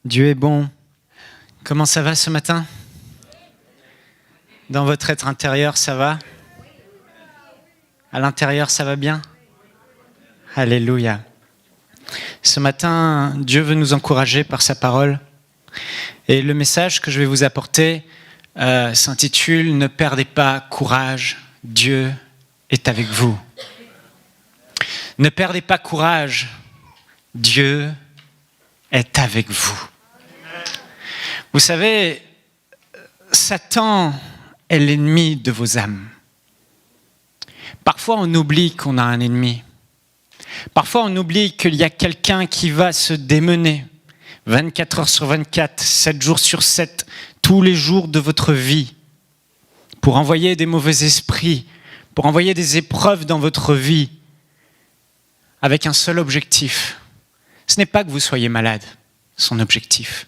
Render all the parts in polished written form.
Dieu est bon. Comment ça va ce matin? Dans votre être intérieur, ça va? À l'intérieur, ça va bien? Alléluia. Ce matin, Dieu veut nous encourager par sa parole. Et le message que je vais vous apporter s'intitule « Ne perdez pas courage, Dieu est avec vous ». Ne perdez pas courage, Dieu est avec vous. Vous savez, Satan est l'ennemi de vos âmes. Parfois, on oublie qu'on a un ennemi. Parfois, on oublie qu'il y a quelqu'un qui va se démener 24 heures sur 24, 7 jours sur 7, tous les jours de votre vie, pour envoyer des mauvais esprits, pour envoyer des épreuves dans votre vie, avec un seul objectif. Ce n'est pas que vous soyez malade, son objectif.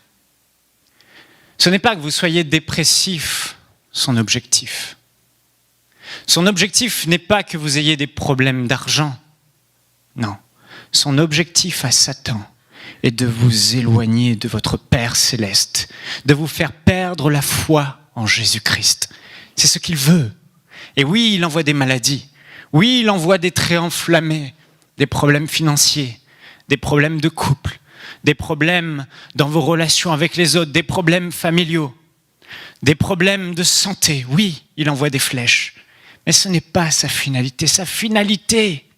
Ce n'est pas que vous soyez dépressif, son objectif. Son objectif n'est pas que vous ayez des problèmes d'argent. Non, son objectif à Satan est de vous éloigner de votre Père céleste, de vous faire perdre la foi en Jésus-Christ. C'est ce qu'il veut. Et oui, il envoie des maladies. Oui, il envoie des traits enflammés, des problèmes financiers, des problèmes de couple, des problèmes dans vos relations avec les autres, des problèmes familiaux, des problèmes de santé. Oui, il envoie des flèches. Mais ce n'est pas sa finalité. Sa finalité,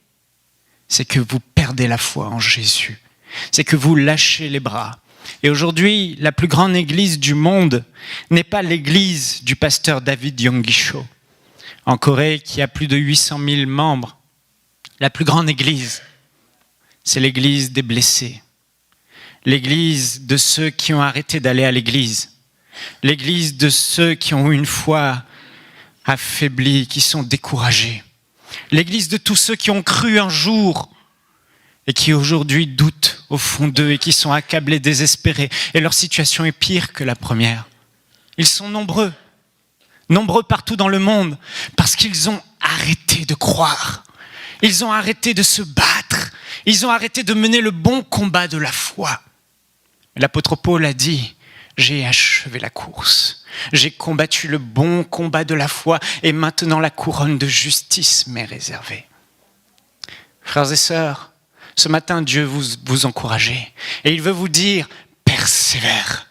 c'est que vous perdez la foi en Jésus. C'est que vous lâchez les bras. Et aujourd'hui, la plus grande église du monde n'est pas l'église du pasteur David Yonggi-cho en Corée, qui a plus de 800 000 membres. La plus grande église, c'est l'église des blessés. L'église de ceux qui ont arrêté d'aller à l'église. L'église de ceux qui ont une foi affaiblis, qui sont découragés. L'église de tous ceux qui ont cru un jour et qui aujourd'hui doutent au fond d'eux et qui sont accablés, désespérés. Et leur situation est pire que la première. Ils sont nombreux partout dans le monde, parce qu'ils ont arrêté de croire. Ils ont arrêté de se battre. Ils ont arrêté de mener le bon combat de la foi. L'apôtre Paul a dit: j'ai achevé la course, j'ai combattu le bon combat de la foi et maintenant la couronne de justice m'est réservée. Frères et sœurs, ce matin Dieu vous encourage et il veut vous dire: persévère,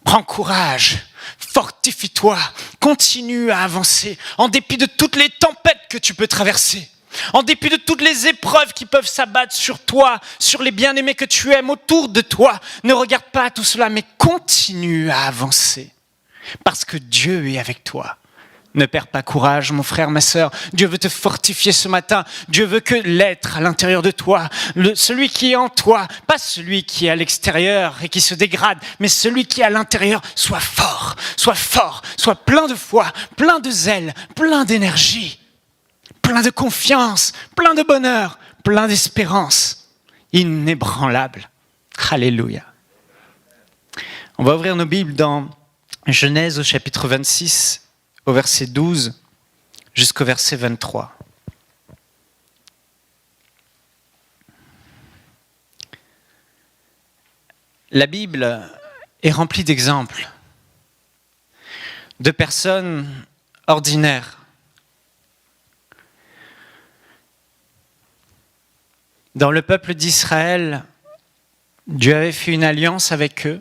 prends courage, fortifie-toi, continue à avancer en dépit de toutes les tempêtes que tu peux traverser. En dépit de toutes les épreuves qui peuvent s'abattre sur toi, sur les bien-aimés que tu aimes autour de toi, ne regarde pas tout cela, mais continue à avancer. Parce que Dieu est avec toi. Ne perds pas courage, mon frère, ma sœur. Dieu veut te fortifier ce matin. Dieu veut que l'être à l'intérieur de toi, celui qui est en toi, pas celui qui est à l'extérieur et qui se dégrade, mais celui qui est à l'intérieur, soit fort, soit plein de foi, plein de zèle, plein d'énergie. Plein de confiance, plein de bonheur, plein d'espérance, inébranlable. Alléluia. On va ouvrir nos Bibles dans Genèse au chapitre 26, au verset 12 jusqu'au verset 23. La Bible est remplie d'exemples de personnes ordinaires. Dans le peuple d'Israël, Dieu avait fait une alliance avec eux,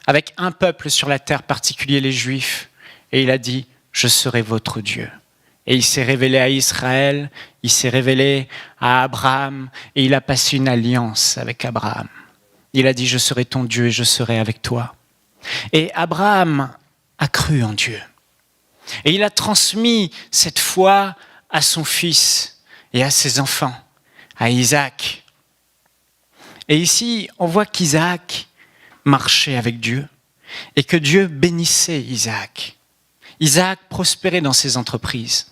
avec un peuple sur la terre particulier, les Juifs. Et il a dit: je serai votre Dieu. Et il s'est révélé à Israël, il s'est révélé à Abraham, et il a passé une alliance avec Abraham. Il a dit: je serai ton Dieu et je serai avec toi. Et Abraham a cru en Dieu. Et il a transmis cette foi à son fils et à ses enfants, à Isaac. Et ici, on voit qu'Isaac marchait avec Dieu et que Dieu bénissait Isaac. Isaac prospérait dans ses entreprises.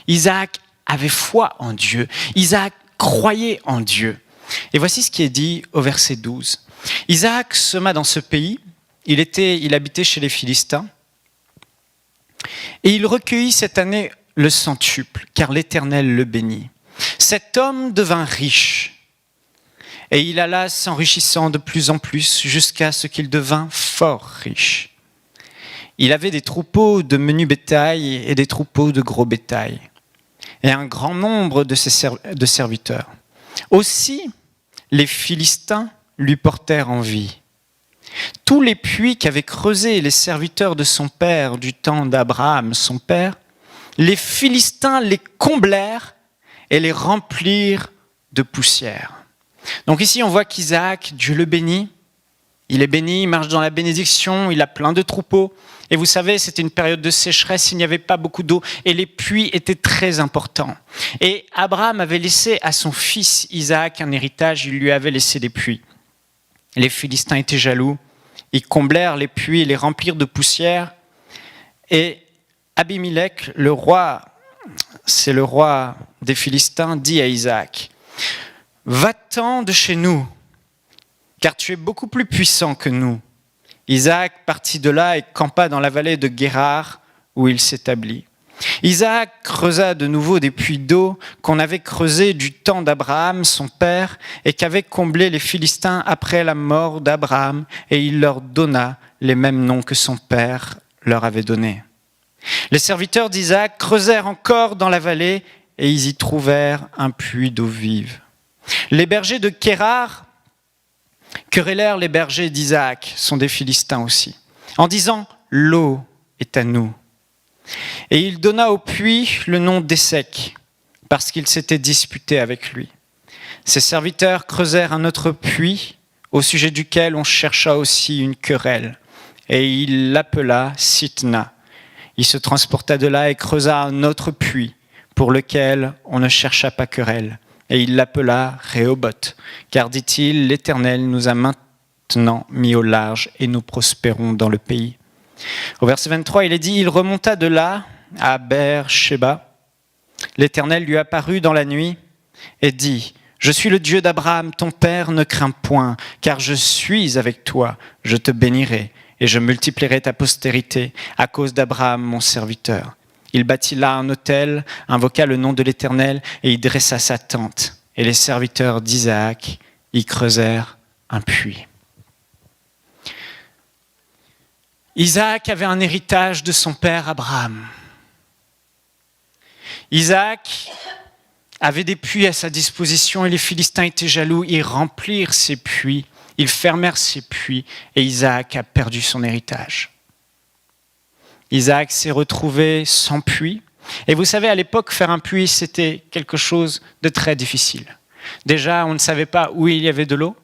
Isaac avait foi en Dieu. Isaac croyait en Dieu. Et voici ce qui est dit au verset 12. Isaac sema dans ce pays, il habitait chez les Philistins, et il recueillit cette année le centuple, car l'Éternel le bénit. Cet homme devint riche Et il alla s'enrichissant de plus en plus jusqu'à ce qu'il devint fort riche. Il avait des troupeaux de menu bétail et des troupeaux de gros bétail, et un grand nombre de serviteurs. Aussi, les Philistins lui portèrent envie. Tous les puits qu'avaient creusés les serviteurs de son père du temps d'Abraham, son père, les Philistins les comblèrent et les remplirent de poussière. Donc ici, on voit qu'Isaac, Dieu le bénit. Il est béni, il marche dans la bénédiction, il a plein de troupeaux. Et vous savez, c'était une période de sécheresse, il n'y avait pas beaucoup d'eau et les puits étaient très importants. Et Abraham avait laissé à son fils Isaac un héritage, il lui avait laissé des puits. Les Philistins étaient jaloux, ils comblèrent les puits, les remplirent de poussière. Et Abimelech, le roi, c'est le roi des Philistins, dit à Isaac, « Va-t'en de chez nous, car tu es beaucoup plus puissant que nous. » Isaac partit de là et campa dans la vallée de Guérar, où il s'établit. Isaac creusa de nouveau des puits d'eau qu'on avait creusés du temps d'Abraham, son père, et qu'avaient comblés les Philistins après la mort d'Abraham, et il leur donna les mêmes noms que son père leur avait donnés. Les serviteurs d'Isaac creusèrent encore dans la vallée, et ils y trouvèrent un puits d'eau vive. Les bergers de Guérar querellèrent les bergers d'Isaac, sont des Philistins aussi, en disant « L'eau est à nous ». Et il donna au puits le nom d'Essek, parce qu'il s'était disputé avec lui. Ses serviteurs creusèrent un autre puits, au sujet duquel on chercha aussi une querelle, et il l'appela Sitna. Il se transporta de là et creusa un autre puits, pour lequel on ne chercha pas querelle. Et il l'appela Rehoboth, car, dit-il, l'Éternel nous a maintenant mis au large et nous prospérons dans le pays. Au verset 23, il est dit, il remonta de là à Beer-Sheba. L'Éternel lui apparut dans la nuit et dit, je suis le Dieu d'Abraham, ton père, ne crains point, car je suis avec toi, je te bénirai et je multiplierai ta postérité à cause d'Abraham, mon serviteur. Il bâtit là un autel, invoqua le nom de l'Éternel et y dressa sa tente. Et les serviteurs d'Isaac y creusèrent un puits. Isaac avait un héritage de son père Abraham. Isaac avait des puits à sa disposition et les Philistins étaient jaloux. Ils remplirent ces puits, ils fermèrent ces puits et Isaac a perdu son héritage. Isaac s'est retrouvé sans puits. Et vous savez, à l'époque, faire un puits, c'était quelque chose de très difficile. Déjà, on ne savait pas où il y avait de l'eau.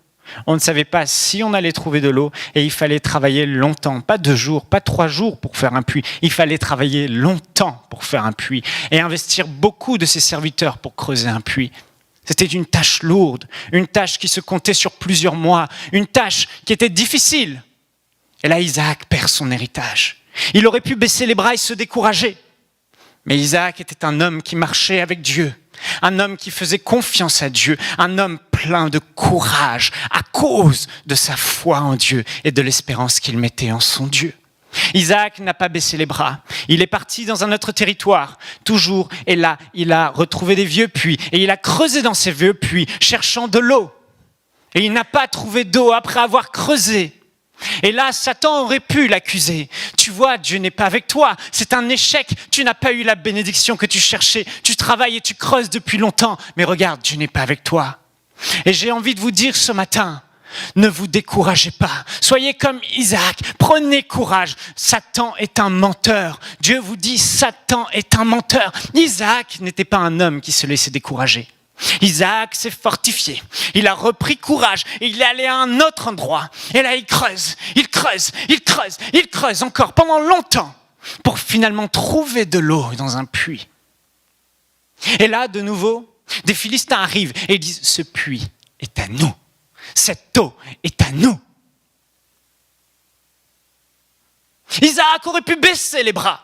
On ne savait pas si on allait trouver de l'eau. Et il fallait travailler longtemps. Pas 2 jours, pas 3 jours pour faire un puits. Il fallait travailler longtemps pour faire un puits. Et investir beaucoup de ses serviteurs pour creuser un puits. C'était une tâche lourde. Une tâche qui se comptait sur plusieurs mois. Une tâche qui était difficile. Et là, Isaac perd son héritage. Il aurait pu baisser les bras et se décourager. Mais Isaac était un homme qui marchait avec Dieu, un homme qui faisait confiance à Dieu, un homme plein de courage à cause de sa foi en Dieu et de l'espérance qu'il mettait en son Dieu. Isaac n'a pas baissé les bras. Il est parti dans un autre territoire, toujours, et là, il a retrouvé des vieux puits, et il a creusé dans ces vieux puits, cherchant de l'eau. Et il n'a pas trouvé d'eau après avoir creusé. Et là, Satan aurait pu l'accuser. Tu vois, Dieu n'est pas avec toi. C'est un échec. Tu n'as pas eu la bénédiction que tu cherchais. Tu travailles et tu creuses depuis longtemps. Mais regarde, Dieu n'est pas avec toi. Et j'ai envie de vous dire ce matin, ne vous découragez pas. Soyez comme Isaac. Prenez courage. Satan est un menteur. Dieu vous dit, Satan est un menteur. Isaac n'était pas un homme qui se laissait décourager. Isaac s'est fortifié, il a repris courage et il est allé à un autre endroit. Et là, il creuse encore pendant longtemps pour finalement trouver de l'eau dans un puits. Et là, de nouveau, des Philistins arrivent et disent, ce puits est à nous, cette eau est à nous. Isaac aurait pu baisser les bras,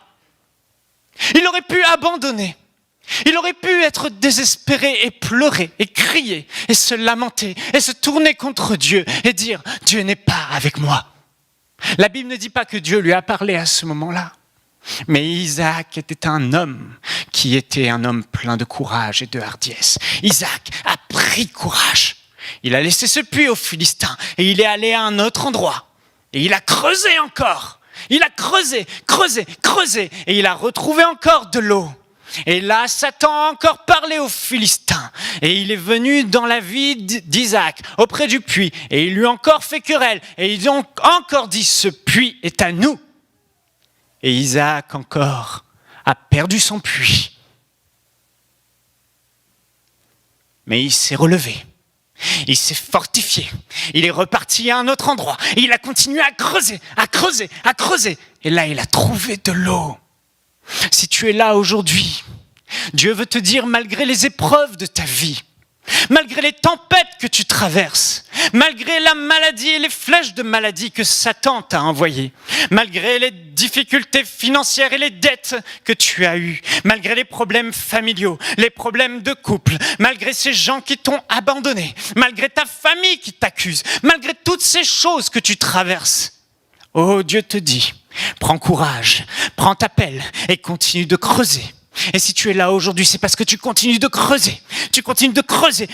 il aurait pu abandonner. Il aurait pu être désespéré et pleurer et crier et se lamenter et se tourner contre Dieu et dire « Dieu n'est pas avec moi ». La Bible ne dit pas que Dieu lui a parlé à ce moment-là. Mais Isaac était un homme qui était un homme plein de courage et de hardiesse. Isaac a pris courage. Il a laissé ce puits aux Philistins et il est allé à un autre endroit. Et il a creusé encore. Il a creusé et il a retrouvé encore de l'eau. Et là, Satan a encore parlé aux Philistins. Et il est venu dans la vie d'Isaac, auprès du puits. Et il lui a encore fait querelle. Et ils ont encore dit, ce puits est à nous. Et Isaac encore a perdu son puits. Mais il s'est relevé. Il s'est fortifié. Il est reparti à un autre endroit. Et il a continué à creuser. Et là, il a trouvé de l'eau. Si tu es là aujourd'hui, Dieu veut te dire, malgré les épreuves de ta vie, malgré les tempêtes que tu traverses, malgré la maladie et les flèches de maladie que Satan t'a envoyées, malgré les difficultés financières et les dettes que tu as eues, malgré les problèmes familiaux, les problèmes de couple, malgré ces gens qui t'ont abandonné, malgré ta famille qui t'accuse, malgré toutes ces choses que tu traverses, oh, Dieu te dit, prends courage, prends ta pelle et continue de creuser. Et si tu es là aujourd'hui, c'est parce que tu continues de creuser. Tu continues de creuser.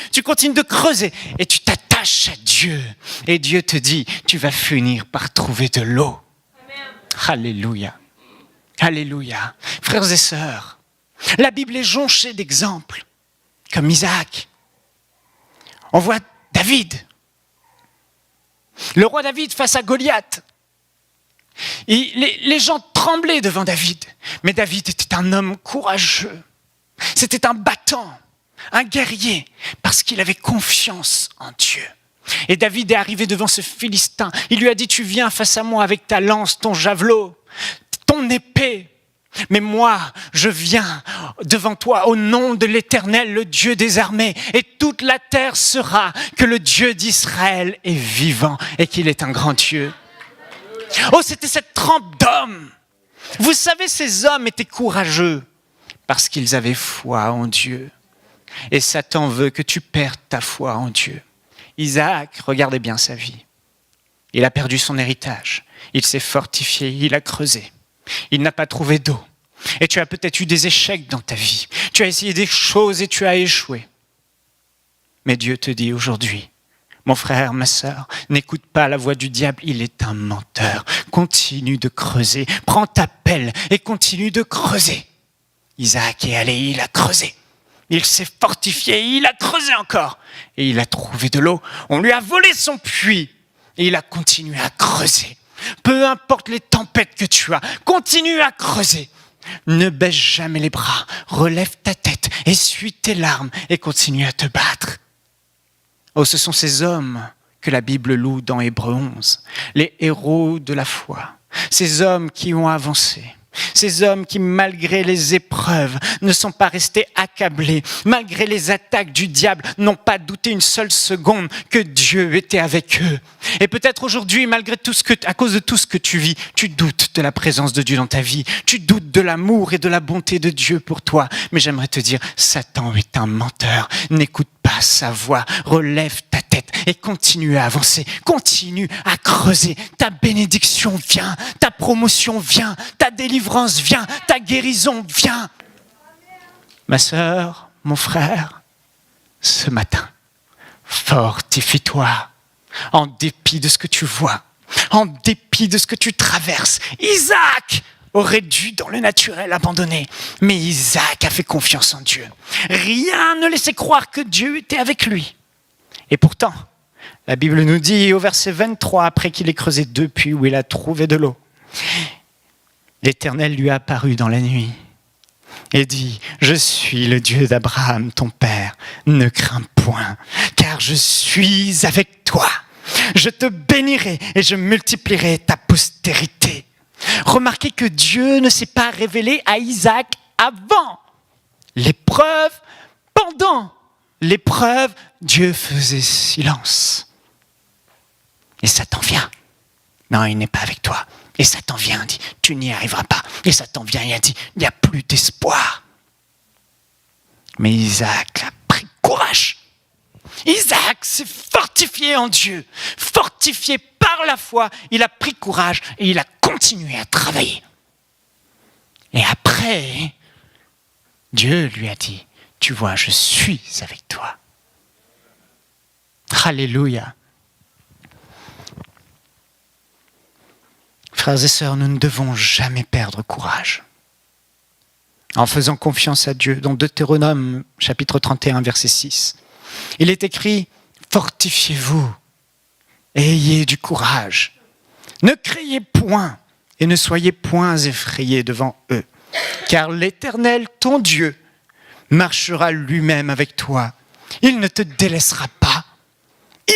Et tu t'attaches à Dieu. Et Dieu te dit, tu vas finir par trouver de l'eau. Amen. Alléluia. Alléluia. Frères et sœurs, la Bible est jonchée d'exemples, comme Isaac. On voit David. Le roi David face à Goliath. Les gens tremblaient devant David, mais David était un homme courageux, c'était un battant, un guerrier, parce qu'il avait confiance en Dieu. Et David est arrivé devant ce Philistin, il lui a dit, tu viens face à moi avec ta lance, ton javelot, ton épée, mais moi, je viens devant toi au nom de l'Éternel, le Dieu des armées, et toute la terre saura que le Dieu d'Israël est vivant et qu'il est un grand Dieu. Oh, c'était cette trempe d'hommes. Vous savez, ces hommes étaient courageux parce qu'ils avaient foi en Dieu. Et Satan veut que tu perdes ta foi en Dieu. Isaac, regardez bien sa vie. Il a perdu son héritage. Il s'est fortifié, il a creusé. Il n'a pas trouvé d'eau. Et tu as peut-être eu des échecs dans ta vie. Tu as essayé des choses et tu as échoué. Mais Dieu te dit aujourd'hui, mon frère, ma sœur, n'écoute pas la voix du diable, il est un menteur. Continue de creuser, prends ta pelle et continue de creuser. Isaac est allé, il a creusé. Il s'est fortifié, il a creusé encore. Et il a trouvé de l'eau. On lui a volé son puits. Et il a continué à creuser. Peu importe les tempêtes que tu as, continue à creuser. Ne baisse jamais les bras, relève ta tête, essuie tes larmes et continue à te battre. Oh, ce sont ces hommes que la Bible loue dans Hébreux 11, les héros de la foi, ces hommes qui ont avancé, ces hommes qui, malgré les épreuves, ne sont pas restés accablés, malgré les attaques du diable, n'ont pas douté une seule seconde que Dieu était avec eux. Et peut-être aujourd'hui, malgré tout à cause de tout ce que tu vis, tu doutes de la présence de Dieu dans ta vie, tu doutes de l'amour et de la bonté de Dieu pour toi. Mais j'aimerais te dire, Satan est un menteur, n'écoute pas sa voix, relève ta tête et continue à avancer, continue à creuser. Ta bénédiction vient, ta promotion vient, ta délivrance vient, ta guérison vient. Ma sœur, mon frère, ce matin, fortifie-toi en dépit de ce que tu vois, en dépit de ce que tu traverses. Isaac aurait dû, dans le naturel, abandonner. Mais Isaac a fait confiance en Dieu. Rien ne laissait croire que Dieu était avec lui. Et pourtant, la Bible nous dit au verset 23, après qu'il ait creusé 2 puits où il a trouvé de l'eau, l'Éternel lui a apparu dans la nuit et dit, je suis le Dieu d'Abraham, ton père, ne crains point, car je suis avec toi. Je te bénirai et je multiplierai ta postérité. Remarquez que Dieu ne s'est pas révélé à Isaac avant l'épreuve. Pendant l'épreuve, Dieu faisait silence. Et Satan vient. Non, il n'est pas avec toi. Et Satan vient, dit, tu n'y arriveras pas. Et Satan vient et a dit, il n'y a plus d'espoir. Mais Isaac a pris courage. Isaac s'est fortifié en Dieu. Fortifié par la foi, il a pris courage et il a continué à travailler. Et après, Dieu lui a dit, tu vois, je suis avec toi. Alléluia. Frères et sœurs, nous ne devons jamais perdre courage. En faisant confiance à Dieu, dans Deutéronome, chapitre 31, verset 6, il est écrit « Fortifiez-vous et ayez du courage. Ne criez point et ne soyez point effrayés devant eux, car l'Éternel, ton Dieu, marchera lui-même avec toi. Il ne te délaissera pas.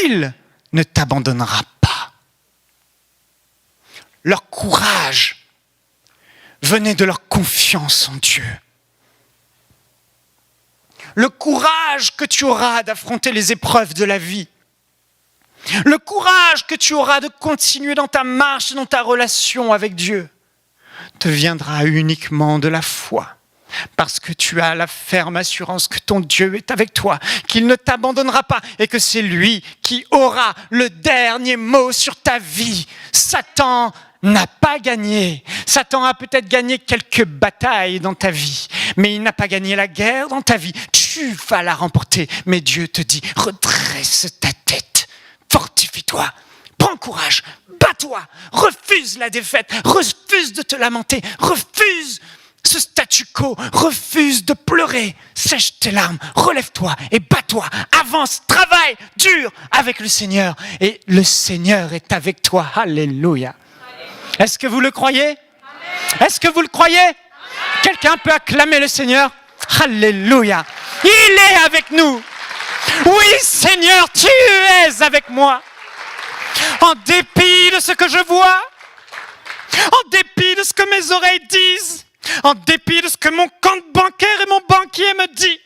Il ne t'abandonnera pas. » Leur courage venait de leur confiance en Dieu. Le courage que tu auras d'affronter les épreuves de la vie, le courage que tu auras de continuer dans ta marche et dans ta relation avec Dieu, te viendra uniquement de la foi. Parce que tu as la ferme assurance que ton Dieu est avec toi, qu'il ne t'abandonnera pas et que c'est lui qui aura le dernier mot sur ta vie. Satan n'a pas gagné. Satan a peut-être gagné quelques batailles dans ta vie, mais il n'a pas gagné la guerre dans ta vie. Tu vas la remporter, mais Dieu te dit, redresse ta tête, fortifie-toi, prends courage, bats-toi, refuse la défaite, refuse de te lamenter, refuse ce statu quo, refuse de pleurer, sèche tes larmes, relève-toi et bats-toi, avance, travaille, dur avec le Seigneur. Et le Seigneur est avec toi. Alléluia. Est-ce que vous le croyez? Est-ce que vous le croyez? Quelqu'un peut acclamer le Seigneur? Alléluia. Il est avec nous. Oui, Seigneur, tu es avec moi. En dépit de ce que je vois, en dépit de ce que mes oreilles disent, en dépit de ce que mon compte bancaire et mon banquier me dit,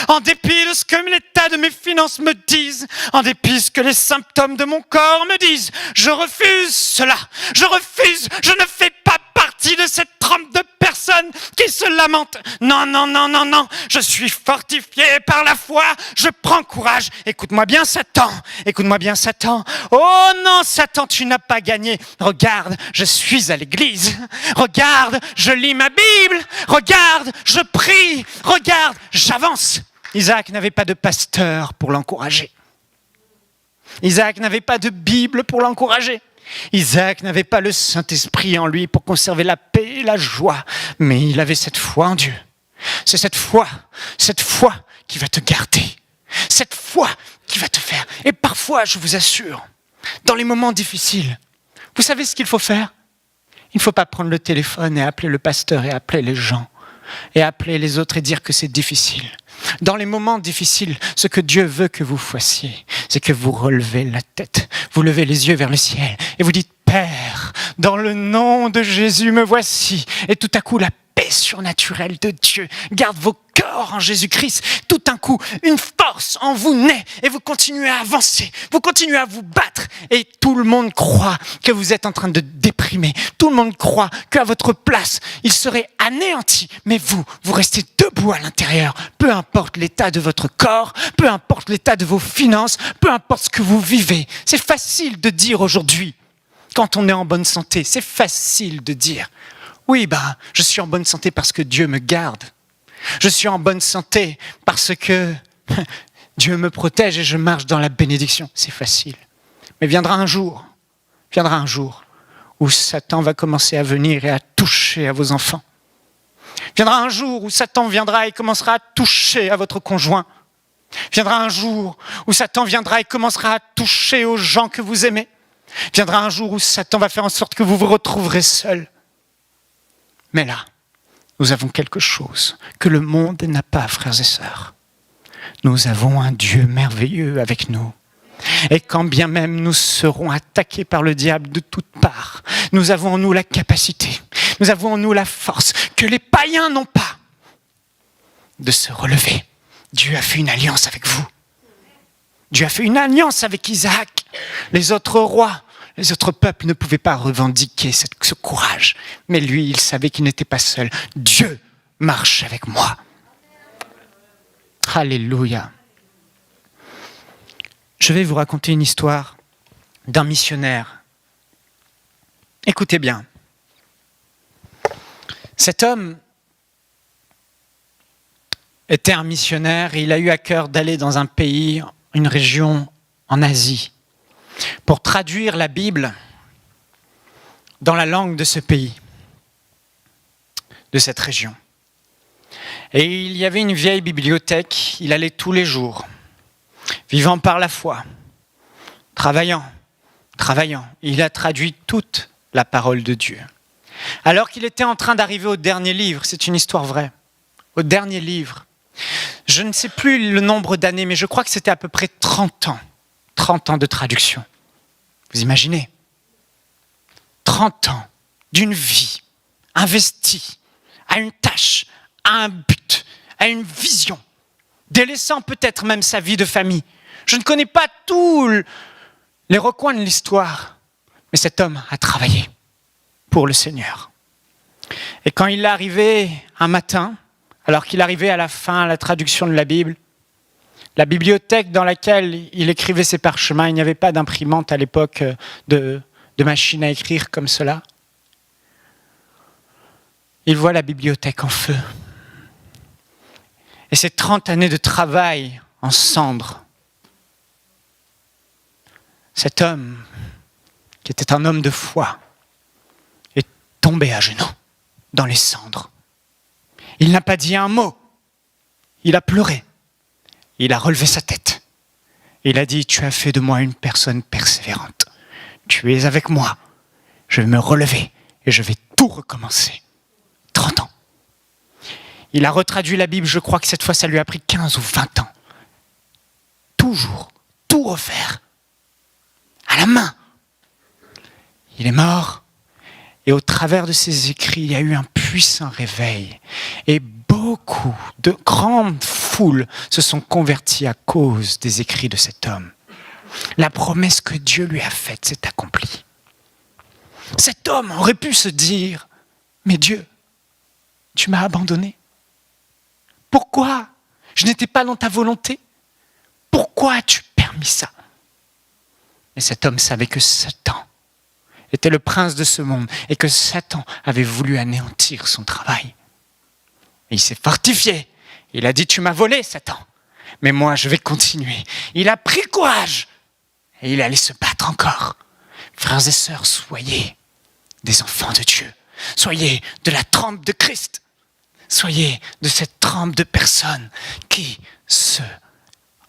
en dépit de ce que l'état de mes finances me disent, en dépit de ce que les symptômes de mon corps me disent, je refuse cela. Je refuse, je ne fais pas partie de cette trempe de personnes qui se lamentent. Non, non, non, non, non. Je suis fortifié par la foi. Je prends courage. Écoute-moi bien, Satan. Écoute-moi bien, Satan. Oh non, Satan, tu n'as pas gagné. Regarde, je suis à l'église. Regarde, je lis ma Bible. Regarde, je prie. Regarde, j'avance. Isaac n'avait pas de pasteur pour l'encourager. Isaac n'avait pas de Bible pour l'encourager. Isaac n'avait pas le Saint-Esprit en lui pour conserver la paix et la joie, mais il avait cette foi en Dieu. C'est cette foi qui va te garder, cette foi qui va te faire. Et parfois, je vous assure, dans les moments difficiles, vous savez ce qu'il faut faire? Il ne faut pas prendre le téléphone et appeler le pasteur et appeler les gens et appeler les autres et dire que c'est difficile. Dans les moments difficiles, ce que Dieu veut que vous fassiez, c'est que vous relevez la tête, vous levez les yeux vers le ciel et vous dites « Père, dans le nom de Jésus, me voici ». Et tout à coup, la paix surnaturelle de Dieu garde vos corps en Jésus-Christ. Tout d'un coup, une force en vous naît et vous continuez à avancer, vous continuez à vous battre et tout le monde croit que vous êtes en train de déprimer. Tout le monde croit qu'à votre place, il serait anéanti. Mais vous restez debout à l'intérieur. Peu importe l'état de votre corps, peu importe l'état de vos finances, peu importe ce que vous vivez. C'est facile de dire aujourd'hui, quand on est en bonne santé, c'est facile de dire « Oui, je suis en bonne santé parce que Dieu me garde. Je suis en bonne santé parce que Dieu me protège et je marche dans la bénédiction. » C'est facile. Mais viendra un jour où Satan va commencer à venir et à toucher à vos enfants. Viendra un jour où Satan viendra et commencera à toucher à votre conjoint. Viendra un jour où Satan viendra et commencera à toucher aux gens que vous aimez. Viendra un jour où Satan va faire en sorte que vous vous retrouverez seul. Mais là, nous avons quelque chose que le monde n'a pas, frères et sœurs. Nous avons un Dieu merveilleux avec nous. Et quand bien même nous serons attaqués par le diable de toutes parts, nous avons en nous la capacité, nous avons en nous la force que les païens n'ont pas de se relever. Dieu a fait une alliance avec vous. Dieu a fait une alliance avec Isaac. Les autres rois, les autres peuples ne pouvaient pas revendiquer ce courage. Mais lui, il savait qu'il n'était pas seul. Dieu marche avec moi. Alléluia. Je vais vous raconter une histoire d'un missionnaire. Écoutez bien. Cet homme était un missionnaire et il a eu à cœur d'aller dans un pays, une région en Asie, pour traduire la Bible dans la langue de ce pays, de cette région. Et il y avait une vieille bibliothèque, il allait tous les jours, vivant par la foi, travaillant. Il a traduit toute la parole de Dieu. Alors qu'il était en train d'arriver au dernier livre, c'est une histoire vraie, au dernier livre, je ne sais plus le nombre d'années, mais je crois que c'était à peu près 30 ans de traduction. Vous imaginez ? 30 ans d'une vie investie à une tâche, à un but, à une vision, délaissant peut-être même sa vie de famille. Je ne connais pas tous les recoins de l'histoire, mais cet homme a travaillé pour le Seigneur. Et quand il est arrivé un matin, alors qu'il arrivait à la fin, à la traduction de la Bible, la bibliothèque dans laquelle il écrivait ses parchemins, il n'y avait pas d'imprimante à l'époque de machine à écrire comme cela. Il voit la bibliothèque en feu. Et ces 30 années de travail en cendres. Cet homme, qui était un homme de foi, est tombé à genoux dans les cendres. Il n'a pas dit un mot. Il a pleuré. Il a relevé sa tête. Il a dit, tu as fait de moi une personne persévérante. Tu es avec moi. Je vais me relever et je vais tout recommencer. 30 ans. Il a retraduit la Bible, je crois que cette fois ça lui a pris 15 ou 20 ans. Toujours, tout refaire. À la main. Il est mort. Et au travers de ses écrits, il y a eu un puissant réveil. Et beaucoup de grandes foules se sont converties à cause des écrits de cet homme. La promesse que Dieu lui a faite s'est accomplie. Cet homme aurait pu se dire, mais Dieu, tu m'as abandonné. Pourquoi ? Je n'étais pas dans ta volonté. Pourquoi as-tu permis ça ? Mais cet homme savait que Satan était le prince de ce monde et que Satan avait voulu anéantir son travail. Et il s'est fortifié. Il a dit, tu m'as volé, Satan. Mais moi, je vais continuer. Il a pris courage. Et il allait se battre encore. Frères et sœurs, soyez des enfants de Dieu. Soyez de la trempe de Christ. Soyez de cette trempe de personnes qui se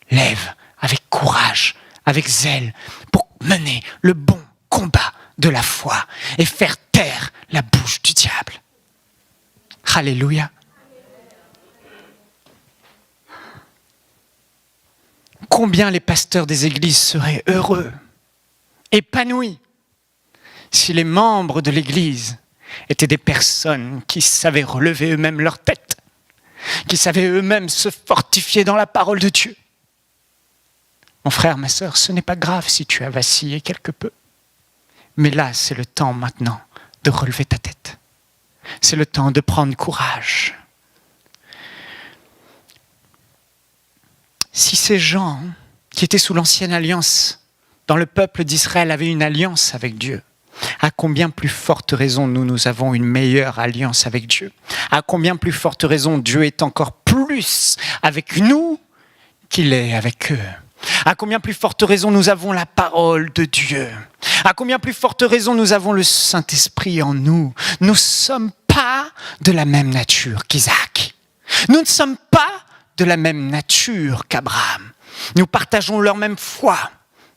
lèvent avec courage, avec zèle, pour mener le bon combat de la foi et faire taire la bouche du diable. Alléluia. Combien les pasteurs des églises seraient heureux, épanouis, si les membres de l'église étaient des personnes qui savaient relever eux-mêmes leur tête, qui savaient eux-mêmes se fortifier dans la parole de Dieu. Mon frère, ma sœur, ce n'est pas grave si tu as vacillé quelque peu. Mais là, c'est le temps maintenant de relever ta tête. C'est le temps de prendre courage. Si ces gens qui étaient sous l'ancienne alliance, dans le peuple d'Israël, avaient une alliance avec Dieu, à combien plus forte raison nous avons une meilleure alliance avec Dieu ? À combien plus forte raison Dieu est encore plus avec nous qu'il est avec eux ? À combien plus forte raison nous avons la parole de Dieu ? À combien plus forte raison nous avons le Saint-Esprit en nous ? Nous ne sommes pas de la même nature qu'Isaac. Nous ne sommes pas de la même nature qu'Abraham. Nous partageons leur même foi.